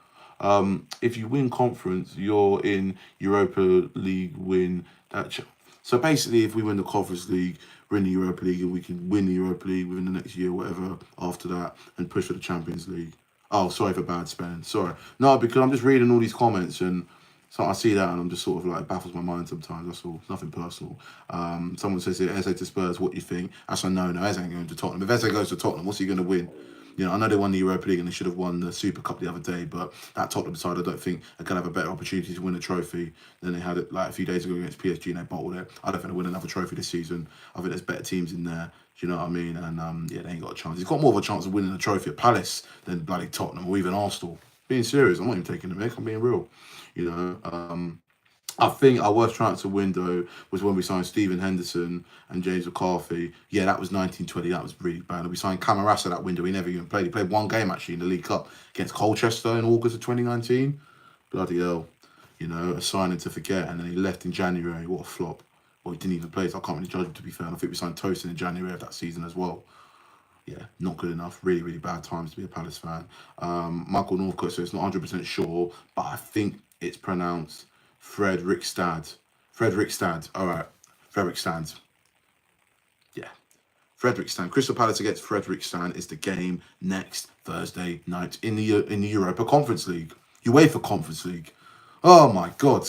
If you win conference, you're in Europa League win that. So basically, if we win the Conference League, we're in the Europa League, and we can win the Europa League within the next year, whatever, after that, and push for the Champions League. Oh, sorry for bad spelling. Sorry. No, because I'm just reading all these comments, and so I see that, and I'm just sort of like, it baffles my mind sometimes. That's all. It's nothing personal. Someone says here, Eze to Spurs, what do you think? That's a no. Eze ain't going to Tottenham. If Eze goes to Tottenham, what's he going to win? I know they won the Europa League and they should have won the Super Cup the other day, but that Tottenham side, I don't think are going to have a better opportunity to win a trophy than they had it like a few days ago against PSG, and they bottled it. I don't think they'll win another trophy this season. I think there's better teams in there. Do you know what I mean? And they ain't got a chance. He's got more of a chance of winning a trophy at Palace than bloody Tottenham or even Arsenal. Being serious, I'm not even taking the mick. I'm being real. I think our worst transfer window was when we signed Stephen Henderson and James McCarthy. Yeah, that was 1920. That was really bad. And we signed Camarasa that window. He never even played. He played 1 game actually in the League Cup against Colchester in August of 2019. Bloody hell. A signing to forget. And then he left in January. What a flop. Well, he didn't even play, so I can't really judge him, to be fair. And I think we signed Tosin in January of that season as well. Yeah, not good enough. Really, really bad times to be a Palace fan. Michael Northcote says, not 100% sure, but I think it's pronounced Fredrikstad. Fredrikstad. All right. Fredrikstad. Yeah. Fredrikstad. Crystal Palace against Fredrikstad is the game next Thursday night in the Europa Conference League. UEFA Conference League. Oh my God.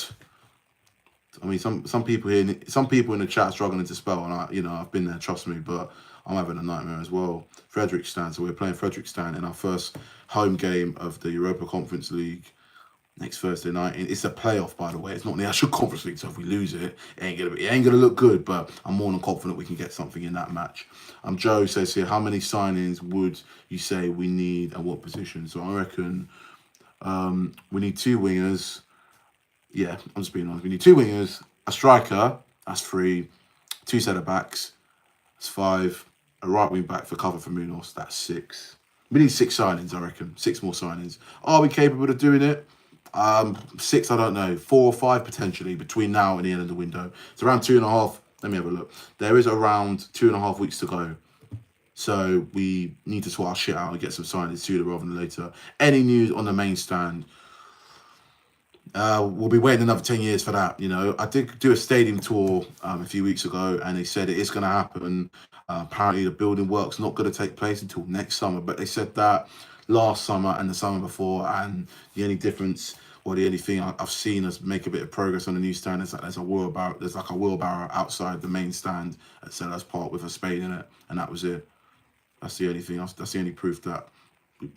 I mean, some people in the chat are struggling to spell, and I've been there, trust me, but I'm having a nightmare as well. Fredrikstad. So we're playing Fredrikstad in our first home game of the Europa Conference League next Thursday night. It's a playoff, by the way. It's not the actual Conference League, so if we lose it, it ain't gonna look good. But I'm more than confident we can get something in that match. Joe says here, how many signings would you say we need and what position? So I reckon we need 2 wingers. Yeah, I'm just being honest. We need 2 wingers, a striker, that's 3, 2 centre backs, that's 5, a right wing back for cover for Munoz, that's 6. We need 6 signings, I reckon. 6 more signings. Are we capable of doing it? 6, I don't know. 4 or 5 potentially between now and the end of the window. It's around 2.5. Let me have a look. There is around 2.5 weeks to go. So we need to sort our shit out and get some signings sooner rather than later. Any news on the main stand? We'll be waiting another 10 years for that. You know, I did do a stadium tour a few weeks ago, and they said it is going to happen. Apparently, the building work's not going to take place until next summer, but they said that last summer and the summer before, and the only difference or the only thing I've seen us make a bit of progress on the new stand is that there's like a wheelbarrow outside the main stand at Sellers Park with a spade in it, and that was it. That's the only thing. That's the only proof that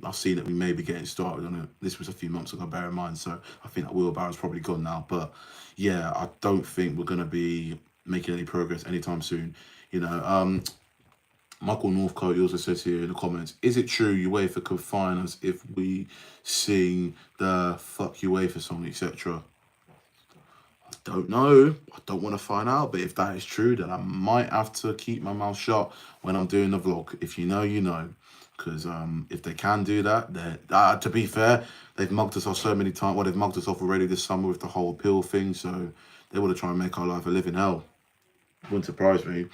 I've seen that we may be getting started on it. This was a few months ago, bear in mind. So I think that wheelbarrow's probably gone now. But yeah, I don't think we're going to be making any progress anytime soon. You know, Michael Northcote also says here in the comments, is it true UEFA could fine us if we sing the fuck UEFA song, etc.? I don't know. I don't want to find out. But if that is true, then I might have to keep my mouth shut when I'm doing the vlog. If you know, you know. Because if they can do that, to be fair, they've mugged us off so many times. Well, they've mugged us off already this summer with the whole appeal thing. So they want to try and make our life a living hell. Wouldn't surprise me.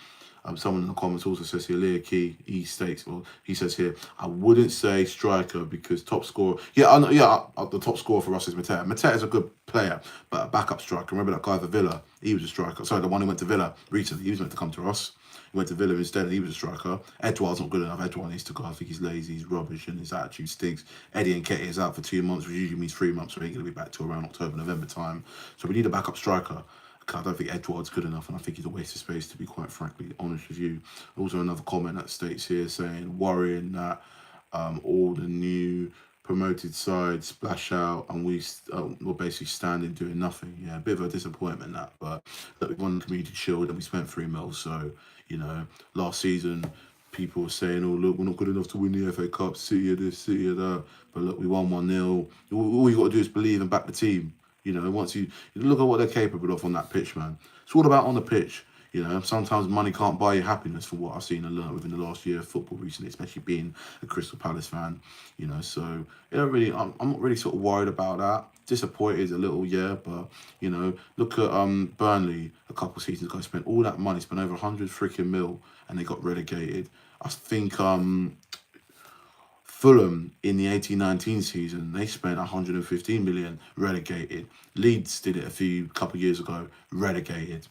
Someone in the comments also says here, Leah Key, he states, well, he says here, I wouldn't say striker because top scorer. Yeah, I know, yeah, the top scorer for us is Mateta. Mateta is a good player, but a backup striker. Remember that guy for Villa? He was a striker. Sorry, the one who went to Villa recently. He was meant to come to us. He went to Villa instead, and he was a striker. Edouard's not good enough. Edouard needs to go. I think he's lazy, he's rubbish, and his attitude stinks. Eddie Nketiah is out for 2 months, which usually means 3 months, so he's going to be back to around October, November time. So we need a backup striker. I don't think Edouard's good enough, and I think he's a waste of space, to be quite frankly honest with you. Also, another comment that states here saying, worrying that all the new promoted sides splash out and we're basically standing doing nothing. Yeah, a bit of a disappointment that, but look, we won the Community Shield and we spent 3 mil, so, you know, last season people were saying, oh, look, we're not good enough to win the FA Cup, City of this, City of that, but look, we won 1-0. All you got to do is believe and back the team. You know, once you look at what they're capable of on that pitch, man. It's all about on the pitch. You know, sometimes money can't buy you happiness, for what I've seen and learned within the last year of football recently, especially being a Crystal Palace fan. You know, so you know, really, I'm not really sort of worried about that. Disappointed a little, yeah, but you know, look at Burnley a couple of seasons ago, spent all that money, spent over 100 freaking mil, and they got relegated. I think Fulham in the 18-19 season, they spent 115 million, relegated. Leeds did it a couple of years ago, relegated.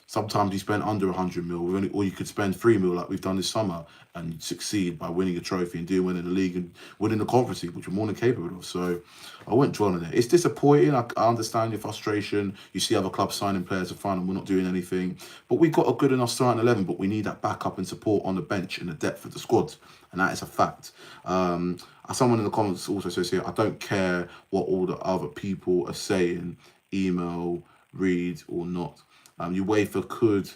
Sometimes you spend under 100 mil, or you could spend 3 mil like we've done this summer and succeed by winning a trophy and winning the league and winning the conference league, which we're more than capable of. So I wouldn't dwell on it. It's disappointing. I understand your frustration. You see other clubs signing players to fine and we're not doing anything. But we've got a good enough starting 11, but we need that backup and support on the bench and the depth of the squad. And that is a fact. Someone in the comments also says here, I don't care what all the other people are saying, email, read or not. UEFA could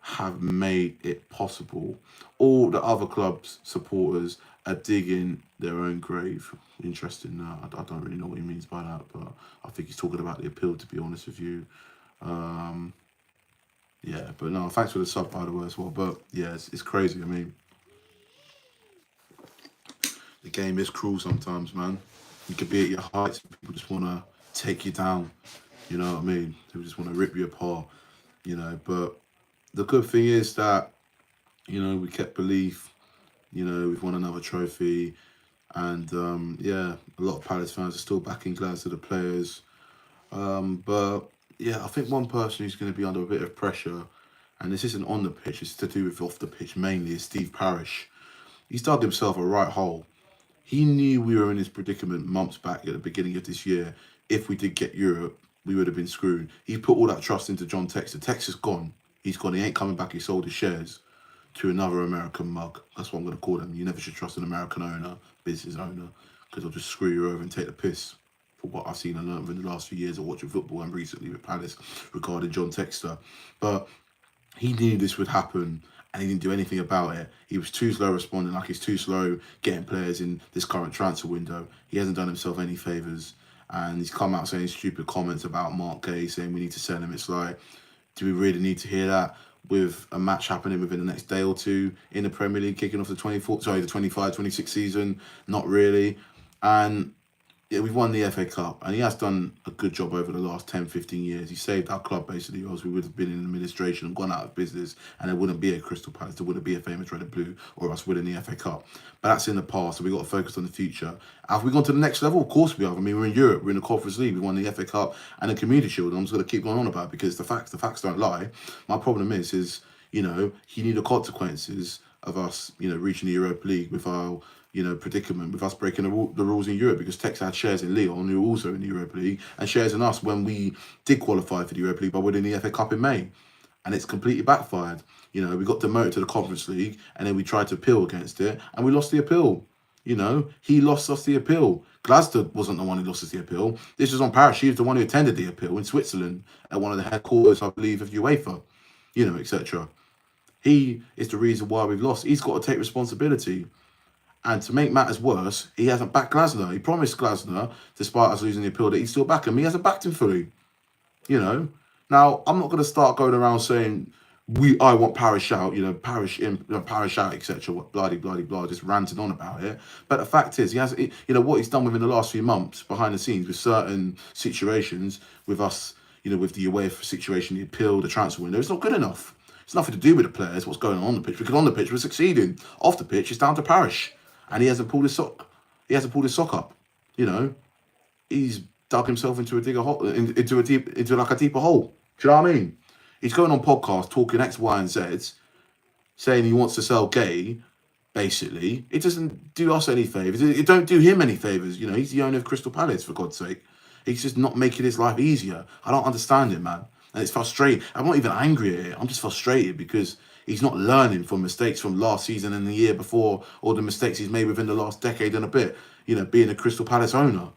have made it possible. All the other clubs' supporters are digging their own grave. Interesting. I don't really know what he means by that, but I think he's talking about the appeal, to be honest with you. Yeah, but no, thanks for the sub, by the way, as well. But yeah, it's crazy. I mean, the game is cruel sometimes, man. You could be at your heights, and people just want to take you down. You know what I mean? They just want to rip you apart. You know, but the good thing is that, you know, we kept belief. You know, we've won another trophy, and yeah, a lot of Palace fans are still backing Glass to the players. But yeah, I think one person who's going to be under a bit of pressure, and this isn't on the pitch, it's to do with off the pitch mainly, is Steve Parish. He's dug himself a right hole. He knew we were in this predicament months back at the beginning of this year. If we did get Europe, we would have been screwed. He put all that trust into John Textor. Textor's gone. He's gone. He ain't coming back. He sold his shares to another American mug. That's what I'm going to call them. You never should trust an American owner, business owner, because they'll just screw you over and take the piss, for what I've seen and learned in the last few years of watching football and recently with Palace regarding John Textor. But he knew this would happen, and he didn't do anything about it. He was too slow responding, like he's too slow getting players in this current transfer window. He hasn't done himself any favours. And he's come out saying stupid comments about Mark Gay, saying we need to sell him. It's like, do we really need to hear that? with a match happening within the next day or two in the Premier League, kicking off the 25-26 season. Not really. And yeah, we've won the FA Cup, and he has done a good job over the last 10, 15 years. He saved our club, basically, or else we would have been in administration and gone out of business, and there wouldn't be a Crystal Palace, there wouldn't be a famous red and blue, or us winning the FA Cup. But that's in the past, so we've got to focus on the future. Have we gone to the next level? Of course we have. I mean, we're in Europe, we're in the Conference League, we won the FA Cup and the Community Shield, and I'm just going to keep going on about it because the facts don't lie. My problem is, you know, you need the consequences of us, you know, reaching the Europa League with our, you know, predicament, with us breaking the rules in Europe, because Tex had shares in Lyon, who were also in the Europa League, and shares in us when we did qualify for the Europa League by winning the FA Cup in May. And it's completely backfired. You know, we got demoted to the Conference League, and then we tried to appeal against it, and we lost the appeal. You know, he lost us the appeal. Glasgow wasn't the one who lost us the appeal. This was on Paris. She was the one who attended the appeal in Switzerland at one of the headquarters, I believe, of UEFA, you know, etc. He is the reason why we've lost. He's got to take responsibility. And to make matters worse, he hasn't backed Glasner. He promised Glasner, despite us losing the appeal, that he'd still back him. He hasn't backed him fully. You know. Now, I'm not going to start going around saying I want Parish out, you know, Parish in, Parish out, etc. Blah, blah, blah, just ranting on about it. But the fact is, he has, you know, what he's done within the last few months behind the scenes with certain situations, with us, you know, with the UEFA situation, the appeal, the transfer window, it's not good enough. It's nothing to do with the players, what's going on the pitch. Because on the pitch, we're succeeding. Off the pitch, it's down to Parish. And he hasn't pulled his sock. He hasn't pulled his sock up. You know, he's dug himself into a deeper hole, into like a deeper hole. Do you know what I mean? He's going on podcasts talking X, Y, and Z, saying he wants to sell Gay. Basically, it doesn't do us any favors. It don't do him any favors. You know, he's the owner of Crystal Palace, for God's sake. He's just not making his life easier. I don't understand it, man. And it's frustrating. I'm not even angry at it. I'm just frustrated because he's not learning from mistakes from last season and the year before, or the mistakes he's made within the last decade and a bit, you know, being a Crystal Palace owner,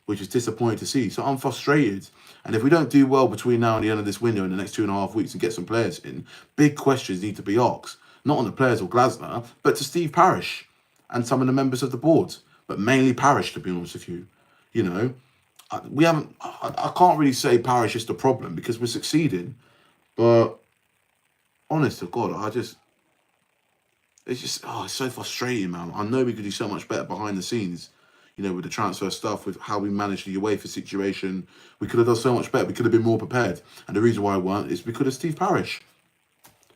which is disappointing to see. So I'm frustrated. And if we don't do well between now and the end of this window in the next 2.5 weeks and get some players in, big questions need to be asked. Not on the players or Glasner, but to Steve Parish and some of the members of the board. But mainly Parish, to be honest with you. You know, I can't really say Parish is the problem because we're succeeding. But honest to God, it's so frustrating, man. I know we could do so much better behind the scenes, you know, with the transfer stuff, with how we managed the UEFA situation. We could have done so much better. We could have been more prepared. And the reason why I weren't is because of Steve Parish.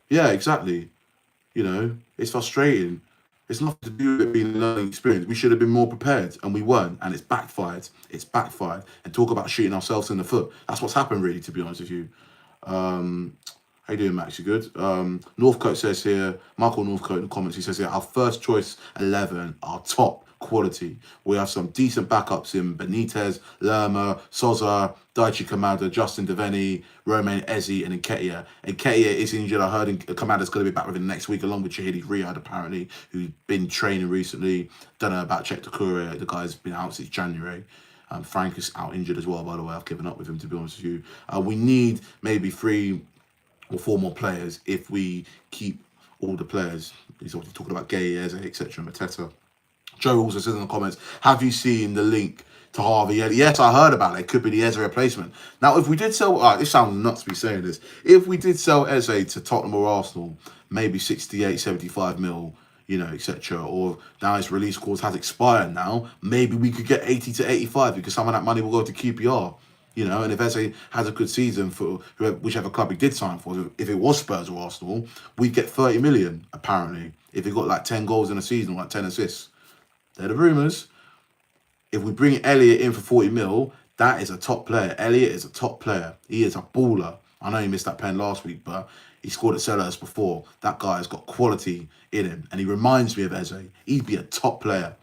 Yeah, exactly. You know, it's frustrating. It's nothing to do with it being a learning experience. We should have been more prepared, and we weren't, and it's backfired. It's backfired. And talk about shooting ourselves in the foot. That's what's happened, really, to be honest with you. How you doing, Max? You good? Northcote says here, Michael Northcote in the comments, he says here, our first choice 11 are top quality. We have some decent backups in Benitez, Lerma, Sosa, Daichi Kamada, Justin Devaney, Romain Eze, and Nketiah. Nketiah is injured. I heard Kamada's going to be back within the next week, along with Shahidi Riyad, apparently, who's been training recently. Don't know about Czech Takura. The guy's been out since January. Frank is out injured as well, by the way. I've given up with him, to be honest with you. We need maybe 3 or 4 more players if we keep all the players. He's obviously talking about Gay, Eze, etc., Mateta. Joe also says in the comments, have you seen the link to Harvey? Yes, I heard about it. It could be the Eze replacement. Now, if we did sell, this sounds nuts to be saying this. If we did sell Eze to Tottenham or Arsenal, maybe 68, 75 mil, you know, etc. Or now his release clause has expired now, maybe we could get 80 to 85 because some of that money will go to QPR. You know, and if Eze has a good season for whichever club he did sign for, if it was Spurs or Arsenal, we'd get 30 million, apparently, if he got like 10 goals in a season, like 10 assists. They're the rumours. If we bring Elliott in for 40 mil, that is a top player. Elliott is a top player. He is a baller. I know he missed that pen last week, but he scored at Selhurst before. That guy has got quality in him, and he reminds me of Eze. He'd be a top player.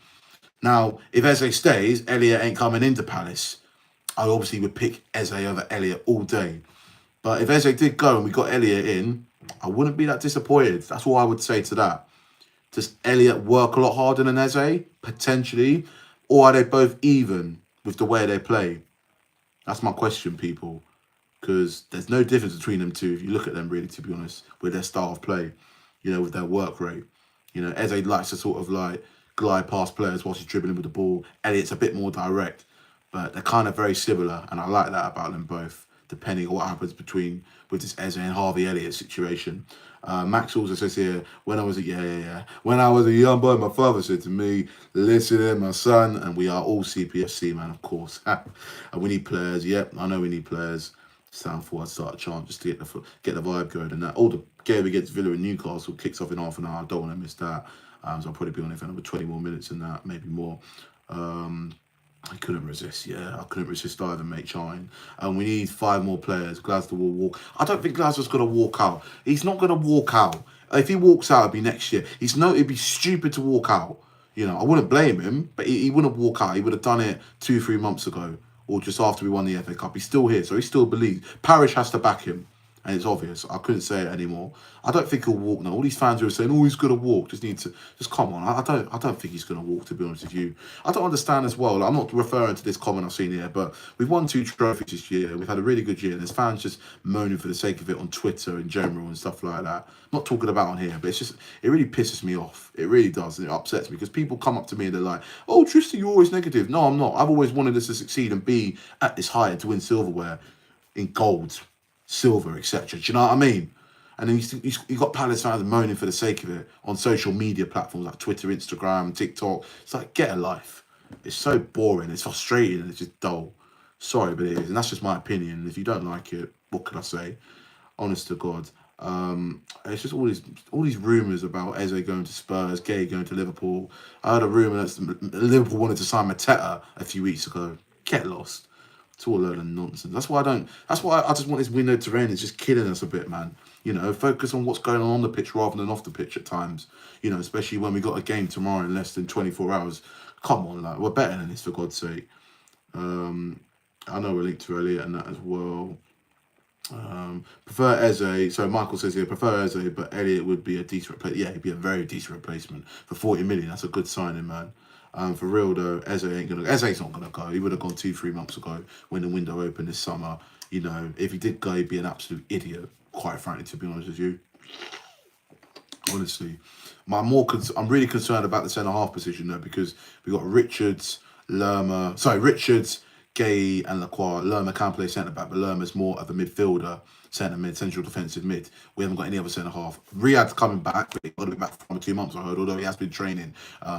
Now, if Eze stays, Elliott ain't coming into Palace. I obviously would pick Eze over Elliott all day. But if Eze did go and we got Elliott in, I wouldn't be that disappointed. That's all I would say to that. Does Elliott work a lot harder than Eze? Potentially. Or are they both even with the way they play? That's my question, people. Because there's no difference between them two if you look at them, really, to be honest, with their style of play, you know, with their work rate. You know, Eze likes to sort of like glide past players whilst he's dribbling with the ball. Elliott's a bit more direct, but they're kind of very similar, and I like that about them both. depending on what happens with this Eze and Harvey Elliott situation. Max also says here, when I was when I was a young boy, my father said to me, listen here, my son, and we are all CPFC, man, of course. And we need players. Yep, I know we need players. Sound for I'd start a chant just to get the vibe going. And that all the game against Villa and Newcastle kicks off in half an hour. I don't want to miss that. So I'll probably be on it for another 20 more minutes than that, maybe more. I couldn't resist. Yeah, I couldn't resist either, mate. Chanting. And we need 5 more players. Glasgow will walk. I don't think Glasgow's going to walk out. He's not going to walk out. If he walks out, it'd be next year. It'd be stupid to walk out. You know, I wouldn't blame him, but he wouldn't walk out. He would have done it 2-3 months ago, or just after we won the FA Cup. He's still here, so he still believes. Parish has to back him. And it's obvious. I couldn't say it anymore. I don't think he'll walk now. All these fans who are saying, "Oh, he's gonna walk," just come on. I don't think he's gonna walk. To be honest with you, I don't understand as well. Like, I'm not referring to this comment I've seen here, but we've won 2 trophies this year. We've had a really good year. And there's fans just moaning for the sake of it on Twitter in general and stuff like that. I'm not talking about on here, but it really pisses me off. It really does, and it upsets me because people come up to me and they're like, "Oh, Tristan, you're always negative." No, I'm not. I've always wanted us to succeed and be at this height to win silverware in gold, silver, etc. Do you know what I mean? And then you got Palace fans moaning for the sake of it on social media platforms like Twitter, Instagram, TikTok. It's like, get a life. It's so boring. It's frustrating and it's just dull. Sorry, but it is, and that's just my opinion. And if you don't like it, what can I say? Honest to God. It's just all these rumours about Eze going to Spurs, Gay going to Liverpool. I heard a rumour that Liverpool wanted to sign Mateta a few weeks ago. Get lost. It's all a load of nonsense. That's why I just want this window to end. It's just killing us a bit, man. You know, focus on what's going on the pitch rather than off the pitch at times. You know, especially when we got a game tomorrow in less than 24 hours. Come on, like, we're better than this, for God's sake. I know we're linked to Elliot and that as well. Prefer Eze. So Michael says here, prefer Eze, but Elliot would be a decent replacement. Yeah, he'd be a very decent replacement for 40 million. That's a good signing, man. For real though, Eze's not gonna go. He would have gone 2-3 months ago when the window opened this summer. You know, if he did go, he'd be an absolute idiot. Quite frankly, to be honest with you. Honestly, I'm really concerned about the centre half position though, because we got Richards, Gay and Lacroix. Lerma can play centre back, but Lerma's more of a midfielder, centre mid, central defensive mid. We haven't got any other centre half. Riyad's coming back, but he's got to be back for 2 months, I heard, although he has been training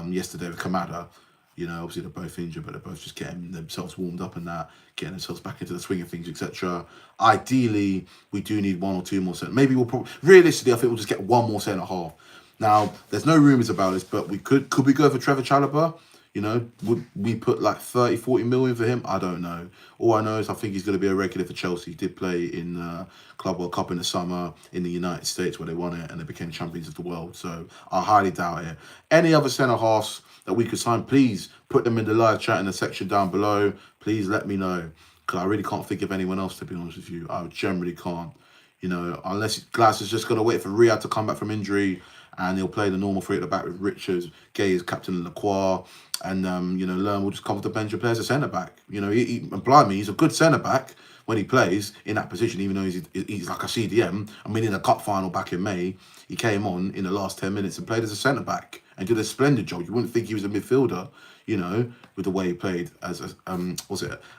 yesterday with Kamada. You know, obviously they're both injured, but they're both just getting themselves warmed up and that, getting themselves back into the swing of things, etc. Ideally, we do need 1 or 2 more centre. Maybe realistically, I think we'll just get 1 more centre half. Now, there's no rumours about this, but could we go for Trevor Chalobah? You know, would we put like 30-40 million for him? I don't know. All I know is I think he's going to be a regular for Chelsea. He did play in Club World Cup in the summer in the United States where they won it and they became champions of the world. So I highly doubt it. Any other centre halves that we could sign, please put them in the live chat in the section down below. Please let me know, because I really can't think of anyone else, to be honest with you. I generally can't. You know, unless Glass is just going to wait for Riyad to come back from injury and he'll play the normal 3 at the back with Richards, Gay as captain, Lacroix, and you know, Lerm will just come off the bench and play as a centre back. You know, blimey, he's a good centre back when he plays in that position, even though he's like a CDM. I mean, in the cup final back in May, he came on in the last 10 minutes and played as a centre back and did a splendid job. You wouldn't think he was a midfielder, you know, with the way he played as a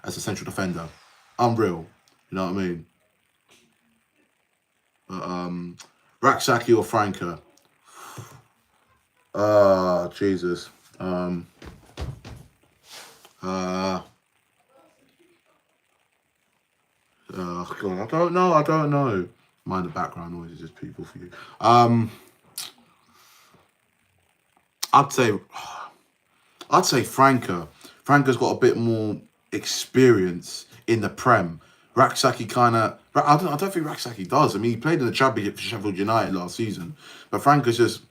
as a central defender. Unreal, you know what I mean? But Raksaki or Franca? Jesus. God, I don't know. Mind the background noise, is just people for you. I'd say Franca. Franca's got a bit more experience in the Prem. Raksaki kind of, I don't think Raksaki does. I mean, he played in the Championship for Sheffield United last season, but Franca's just,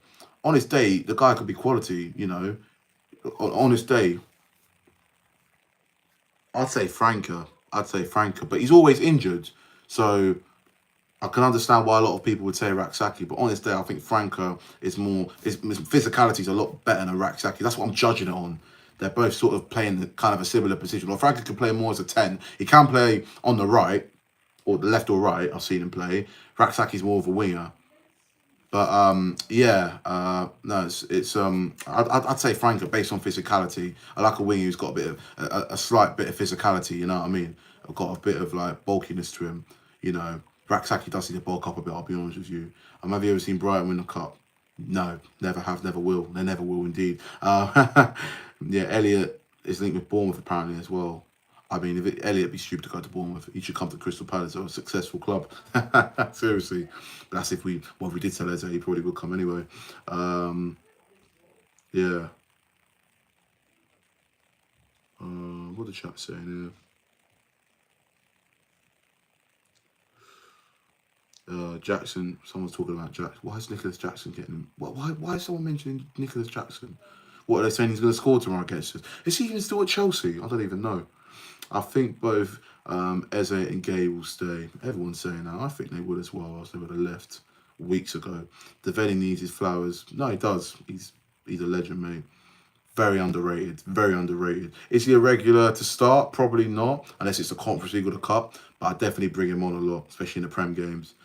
on his day, the guy could be quality, you know. On his day, I'd say Franca, but he's always injured, so I can understand why a lot of people would say Raksaki, but on his day, I think Franca is more, his physicality is a lot better than Raksaki. That's what I'm judging it on. They're both sort of playing kind of a similar position. Well, Franca can play more as a 10. He can play on the right, or the left or right. I've seen him play. Raksaki's more of a winger. But no, I'd say Franca based on physicality. I like a winger who's got a bit of a slight bit of physicality. You know what I mean? got a bit of like bulkiness to him. You know, Raksaki does need to bulk up a bit, I'll be honest with you. Have you ever seen Brighton win the cup? No, never have, never will. They never will indeed. Yeah, Elliot is linked with Bournemouth apparently as well. I mean, if Elliot be stupid to go to Bournemouth, he should come to Crystal Palace, or a successful club. Seriously, that's if we did sell Eze, he probably would come anyway. Yeah. What the chat saying here? Jackson. Someone's talking about Jackson. Why is Nicholas Jackson getting him? Why is someone mentioning Nicholas Jackson? What are they saying? He's going to score tomorrow against us? Is he even still at Chelsea? I don't even know. I think both Eze and Gay will stay. Everyone's saying that. I think they would as well, else they would have left weeks ago. Develli needs his flowers. No, he does. He's a legend, mate. Very underrated. Very underrated. Is he a regular to start? Probably not, unless it's the Conference League or the Cup. But I definitely bring him on a lot, especially in the Prem games.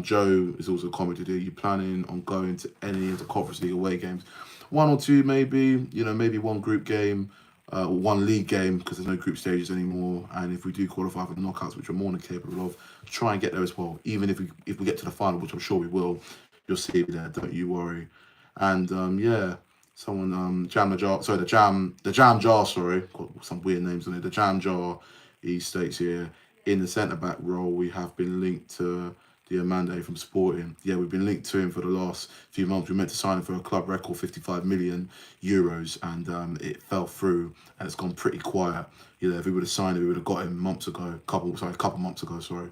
Joe is also commented here. You planning on going to any of the Conference League away games? One or two, maybe. You know, maybe one group game. One league game, because there's no group stages anymore, and if we do qualify for the knockouts, which we're more than capable of, try and get there as well. Even if we get to the final, which I'm sure we will, you'll see me there. Don't you worry. And yeah, someone Jam the Jar, sorry, the Jam Jar, sorry, got some weird names on it. The Jam Jar, he states here, in the centre back role, we have been linked to Diamande from Sporting. Yeah, we've been linked to him for the last few months. We meant to sign him for a club record 55 million euros, and it fell through, and it's gone pretty quiet. You know, if we would have signed him, we would have got him months ago. A couple months ago, sorry.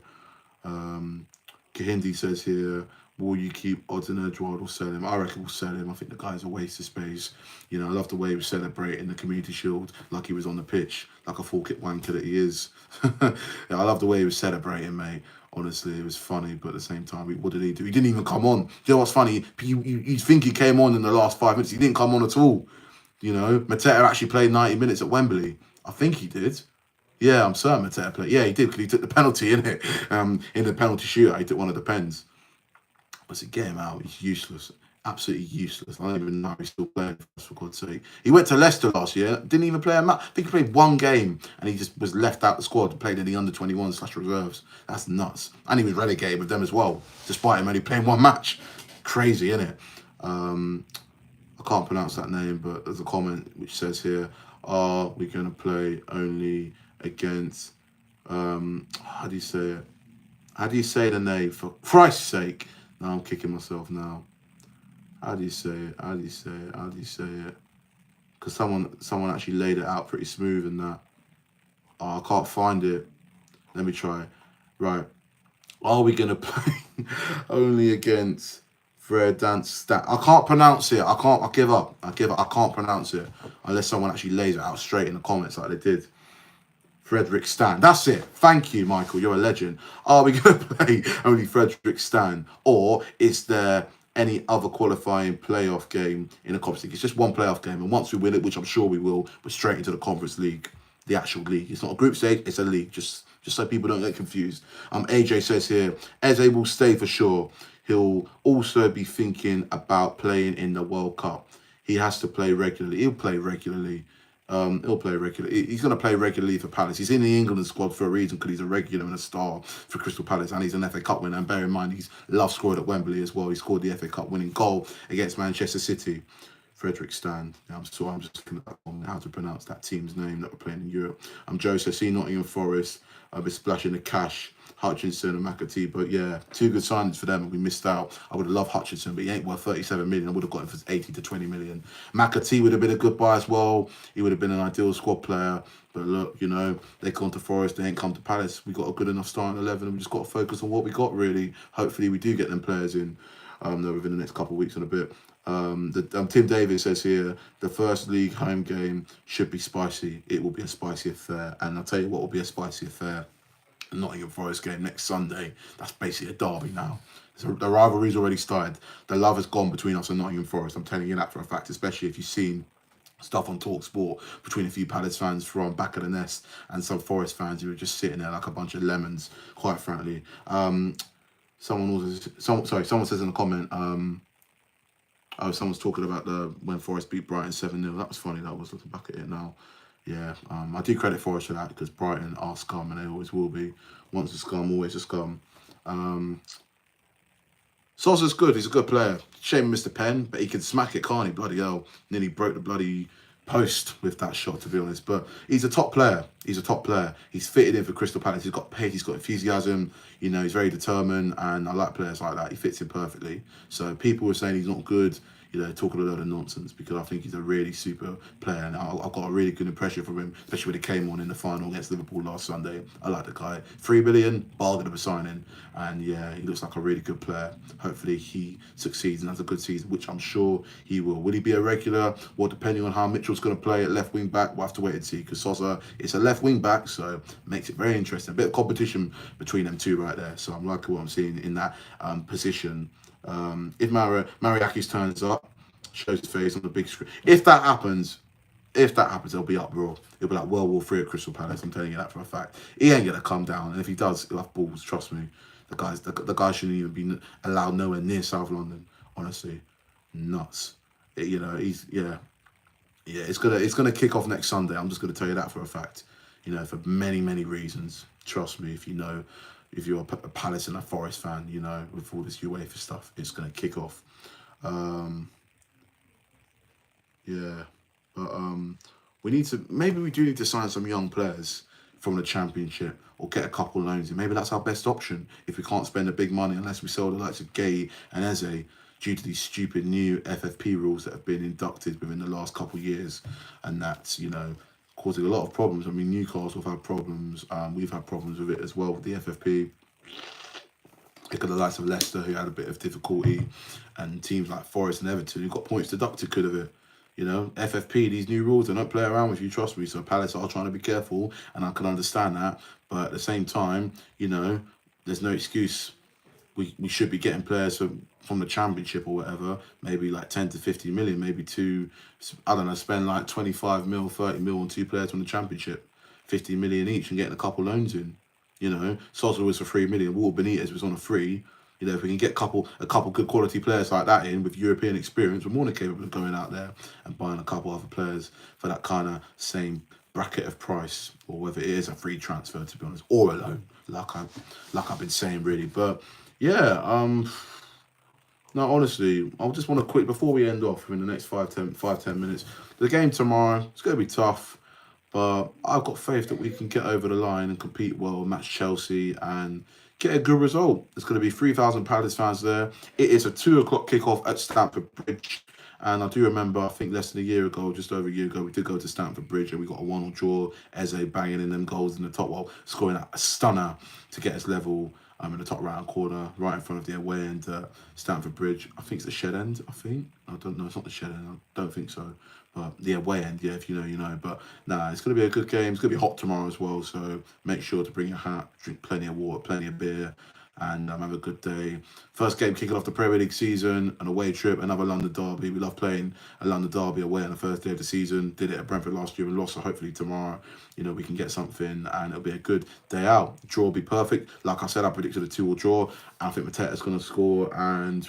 Kahindi says here, will you keep Odin Edward or sell him? I reckon we'll sell him. I think the guy's a waste of space. You know, I love the way he was celebrating the Community Shield like he was on the pitch, like a full-kit wanker that he is. Yeah, I love the way he was celebrating, mate. Honestly, it was funny, but at the same time, what did he do? He didn't even come on. You know what's funny? You think he came on in the last 5 minutes. He didn't come on at all. You know, Mateta actually played 90 minutes at Wembley. I think he did. Yeah, I'm certain Mateta played. Yeah, he did, because he took the penalty, in the penalty shootout, he took one of the pens. But to get him out, he's useless. Absolutely useless. I don't even know if he's still playing, for God's sake. He went to Leicester last year, didn't even play a match. I think he played one game, and he just was left out the squad, played in the under-21/reserves. That's nuts. And he was relegated with them as well, despite him only playing one match. Crazy, isn't it? I can't pronounce that name, but there's a comment which says here, are we going to play only against, how do you say it? How do you say the name, for Christ's sake? No, I'm kicking myself now. How do you say it? How do you say it? How do you say it? Because someone actually laid it out pretty smooth in that. Oh, I can't find it. Let me try. Right. Are we going to play only against Verdansk? I can't pronounce it. I give up. I can't pronounce it unless someone actually lays it out straight in the comments like they did. Frederick Stan. That's it. Thank you, Michael. You're a legend. Are we going to play only Frederick Stan? Or is there any other qualifying playoff game in the Conference League? It's just one playoff game. And once we win it, which I'm sure we will, we're straight into the Conference League, the actual league. It's not a group stage, it's a league. Just so people don't get confused. AJ says here, Eze will stay for sure. He'll also be thinking about playing in the World Cup. He has to play regularly. He'll play regularly. He'll play regularly. He's going to play regularly for Palace. He's in the England squad for a reason, because he's a regular and a star for Crystal Palace, and he's an FA Cup winner. And bear in mind, he's loved scoring at Wembley as well. He scored the FA Cup winning goal against Manchester City. Frederick Stan. Yeah, I'm sorry, I'm just looking at how to pronounce that team's name that we're playing in Europe. I'm Joseph. See Nottingham Forest. I'll be splashing the cash. Hutchinson and McAtee, but yeah, two good signings for them, and we missed out. I would have loved Hutchinson, but he ain't worth 37 million. I would have got him for 80 to 20 million. McAtee would have been a good buy as well. He would have been an ideal squad player. But look, you know, they come to Forest, they ain't come to Palace. We got a good enough starting 11, and we just got to focus on what we got, really. Hopefully, we do get them players in within the next couple of weeks and a bit. Tim Davis says here, the first league home game should be spicy. It will be a spicy affair. And I'll tell you what will be a spicy affair. The Nottingham Forest game next Sunday. That's basically a derby now. So the rivalry's already started. The love has gone between us and Nottingham Forest. I'm telling you that for a fact, especially if you've seen stuff on TalkSport between a few Palace fans from back of the nest and some Forest fans who are just sitting there like a bunch of lemons, quite frankly. Someone says in the comment, someone's talking about when Forest beat Brighton 7-0. That was funny, that was, looking back at it now. yeah, I do credit Forest for that because Brighton are scum and they always will be. Once a scum, always a scum. Um, Sosa's good. He's a good player. Shame he missed the pen, but he can smack it, can't he? Bloody hell. Nearly broke the bloody post with that shot, to be honest. But he's a top player. He's a top player. He's fitted in for Crystal Palace. He's got pace. He's got enthusiasm. You know, he's very determined. And I like players like that. He fits in perfectly. So people were saying he's not good, you know, talking a load of nonsense because I think he's a really super player. And I've got a really good impression from him, especially when he came on in the final against Liverpool last Sunday. I like the guy. 3 million, bargain of a signing. And yeah, he looks like a really good player. Hopefully he succeeds and has a good season, which I'm sure he will. Will he be a regular? Well, depending on how Mitchell's going to play at left wing back, we'll have to wait and see because Sosa is a left wing back, so it makes it very interesting. A bit of competition between them two right there. So I'm liking what I'm seeing in that position. If Mariakis turns up, shows his face on the big screen. If that happens, it'll be uproar. It'll be like World War III at Crystal Palace. I'm telling you that for a fact. He ain't gonna come down, and if he does, he'll have balls. Trust me. The guy shouldn't even be allowed nowhere near South London. Honestly, nuts. You know, it's gonna kick off next Sunday. I'm just gonna tell you that for a fact. You know, for many reasons. Trust me, if you're a Palace and a Forest fan, you know, with all this UEFA stuff, it's gonna kick off. Yeah, but we do need to sign some young players from the Championship or get a couple loans in. Maybe that's our best option if we can't spend the big money unless we sell the likes of Gay and Eze due to these stupid new FFP rules that have been inducted within the last couple of years, and that's, you know, causing a lot of problems. I mean, Newcastle have had problems. We've had problems with it as well with the FFP. Look at the likes of Leicester, who had a bit of difficulty, and teams like Forest and Everton, who got points deducted because of it. You know, FFP, these new rules, they don't play around with you, trust me. So Palace are trying to be careful, and I can understand that. But at the same time, you know, there's no excuse. We should be getting players from the Championship or whatever, maybe like 10 to 50 million, maybe I don't know, spend like 25 mil, 30 mil on two players from the Championship, 50 million each, and getting a couple loans in. You know, Sosa was for 3 million, Walter Benitez was on a free. You know, if we can get a couple good quality players like that in with European experience, we're more than capable of going out there and buying a couple other players for that kind of same bracket of price, or whether it is a free transfer, to be honest, or a loan, like I've been saying, really. But yeah, no, honestly, I just want to quick before we end off in the next 5-10 minutes. The game tomorrow, it's going to be tough, but I've got faith that we can get over the line and compete well, match Chelsea, and get a good result. There's going to be 3,000 Palace fans there. It is a 2 o'clock kickoff at Stamford Bridge. And I do remember, I think less than a year ago, just over a year ago, we did go to Stamford Bridge and we got a 1-1 draw. Eze banging in them goals in the top, well, scoring a stunner to get us level in the top right-hand corner, right in front of the away end at Stamford Bridge. I think it's the shed end, I think. I don't know, it's not the shed end, I don't think so. But the away end, yeah, if you know, you know. But nah, it's going to be a good game. It's going to be hot tomorrow as well, so make sure to bring your hat, drink plenty of water, plenty of beer, and have a good day. First game kicking off the Premier League season, an away trip, another London derby. We love playing a London derby away on the first day of the season. Did it at Brentford last year and lost, so hopefully tomorrow, you know, we can get something and it'll be a good day out. Draw will be perfect. Like I said, I predicted a 2-2 draw. I think Mateta's going to score, and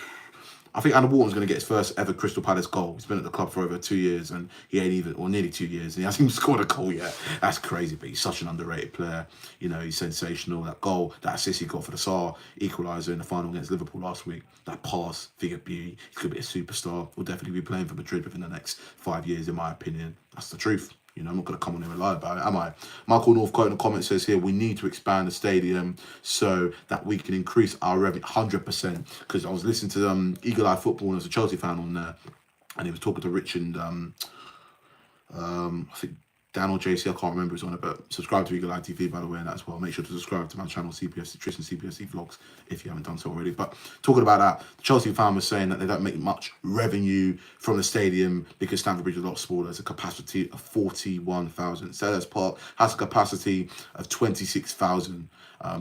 I think Anna Wharton's going to get his first ever Crystal Palace goal. He's been at the club for over 2 years, and he ain't even, or nearly 2 years, and he hasn't even scored a goal yet. That's crazy, but he's such an underrated player. You know, he's sensational. That goal, that assist he got for the Saar equaliser in the final against Liverpool last week, that pass, figure beauty. He's going to be a superstar. Will definitely be playing for Madrid within the next 5 years, in my opinion. That's the truth. You know, I'm not going to come on here and lie about it, am I? Michael Northcote in the comments says here, we need to expand the stadium so that we can increase our revenue 100%. Because I was listening to Eagle Eye Football, and there's a Chelsea fan on there, and he was talking to Rich and I think Dan or JC, I can't remember who's on it, but subscribe to Eagle Eye TV, by the way, and that as well. Make sure to subscribe to my channel, CPFC, Tristan CPFC Vlogs, if you haven't done so already. But talking about that, the Chelsea fan was saying that they don't make much revenue from the stadium because Stamford Bridge is a lot smaller. There's a capacity of 41,000. Sellers Park has a capacity of 26,000.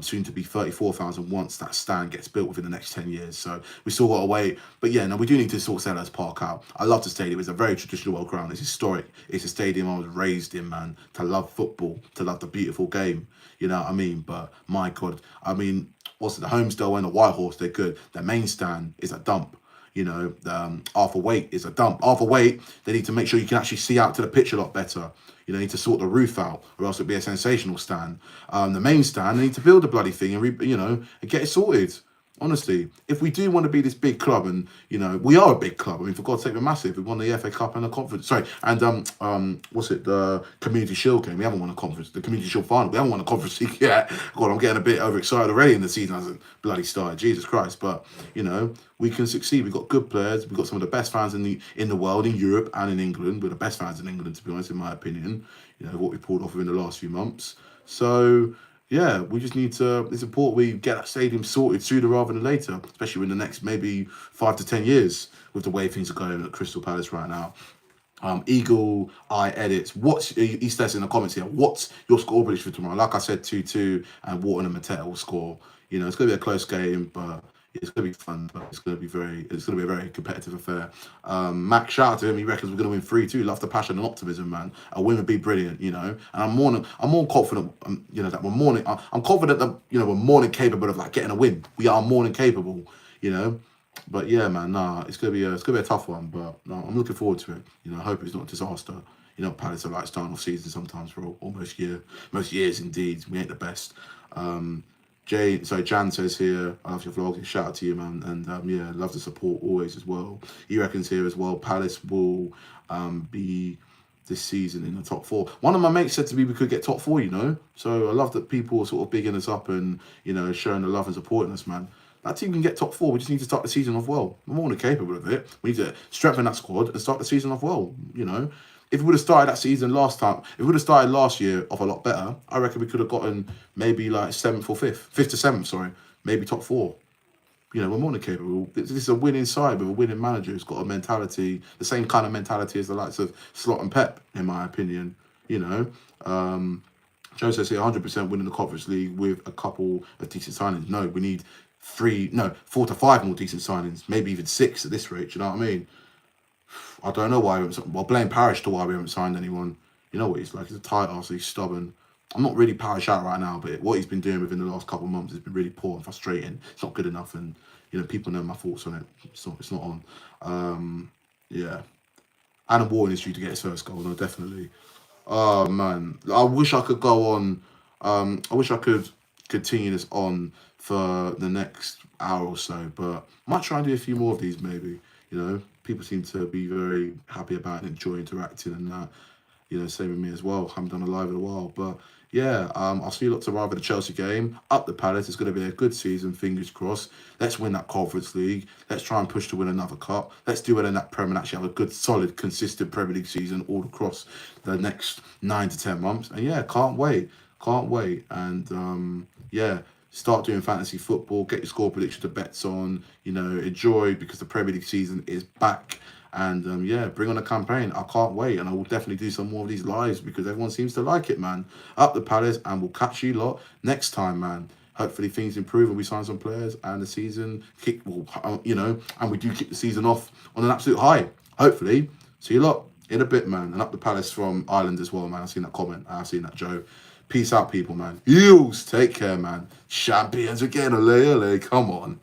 Soon to be 34,000 once that stand gets built within the next 10 years. So we still got to wait. But yeah, no, we do need to sort Sellers Park out. I love the stadium. It's a very traditional old ground. It's historic. It's a stadium I was raised in, man, to love football, to love the beautiful game. You know what I mean? But my God, I mean, what's it, the Homesdale and the White Horse, they're good. The main stand is a dump. Arthur Waite is a dump. Arthur Waite, they need to make sure you can actually see out to the pitch a lot better. They need to sort the roof out, or else it'll be a sensational stand. The main stand, they need to build the bloody thing and get it sorted. Honestly, if we do want to be this big club, and we are a big club. I mean, for God's sake, we're massive. We won the FA Cup and the conference. Sorry, and what's it? The Community Shield game. We haven't won a conference. The Community Shield final. We haven't won a conference league yet. God, I'm getting a bit overexcited already, and the season hasn't bloody started. Jesus Christ! But we can succeed. We've got good players. We've got some of the best fans in the world, in Europe and in England. We're the best fans in England, to be honest, in my opinion. What we pulled off within the last few months. So. Yeah, we just need to. It's important we get that stadium sorted sooner rather than later, especially in the next maybe 5 to 10 years with the way things are going at Crystal Palace right now. Eagle Eye Edits. He says in the comments here, what's your score prediction for tomorrow? Like I said, 2-2, and Wharton and Mateta will score. It's going to be a close game, but it's going to be fun. But it's going to be a very competitive affair. Mac, shout out to him. He reckons we're going to win 3-2. Love the passion and optimism, man. A win would be brilliant, And I'm more confident, that we're more. I'm confident that we're more than capable of like getting a win. We are more than capable, But yeah, man, it's gonna be a tough one. But no, I'm looking forward to it. I hope it's not a disaster. Palace are like starting off season sometimes for most years indeed. We ain't the best. Jan says here, I love your vlog. Shout out to you, man, and love the support always as well. He reckons here as well, Palace will be this season in the top 4. One of my mates said to me we could get top 4. So I love that people are sort of bigging us up and showing the love and supporting us, man. That team can get top 4. We just need to start the season off well. We're more than capable of it. We need to strengthen that squad and start the season off well. If we would have started that season last last year off a lot better, I reckon we could have gotten maybe like 7th or 5th to 7th, sorry, maybe top 4. We're more than capable. This is a winning side with a winning manager who's got a mentality, the same kind of mentality as the likes of Slot and Pep, in my opinion. Joe says here, 100% winning the Conference League with a couple of decent signings. No, we need 4 to 5 more decent signings, maybe even 6 at this rate. Do you know what I mean? I don't know why we haven't. Well, blame Parish to why we haven't signed anyone. You know what he's like? He's a tight ass. He's stubborn. I'm not really Parish out right now, but what he's been doing within the last couple of months has been really poor and frustrating. It's not good enough, and people know my thoughts on it. It's not on. Yeah. Adam Wharton is due to get his first goal. No, definitely. Oh man, I wish I could go on. I wish I could continue this on for the next hour or so, but I might try and do a few more of these maybe. People seem to be very happy about and enjoy interacting and that. Same with me as well. I haven't done a live in a while, but yeah, I'll see you lot tomorrow for the Chelsea game. Up the Palace. It's going to be a good season, fingers crossed. Let's win that Conference League. Let's try and push to win another cup. Let's do it in that Premier and actually have a good, solid, consistent Premier League season all across the next 9 to 10 months. And yeah, can't wait. And start doing fantasy football, get your score prediction to bets on, enjoy, because the Premier League season is back. And bring on a campaign. I can't wait. And I will definitely do some more of these lives because everyone seems to like it, man. Up the Palace, and we'll catch you lot next time, man. Hopefully things improve and we sign some players and the season and we do kick the season off on an absolute high. Hopefully. See you lot in a bit, man. And Up the Palace from Ireland as well, man. I've seen that comment. I've seen that, Joe. Peace out, people, man. Eels, take care, man. Champions again, ole, ole. Come on.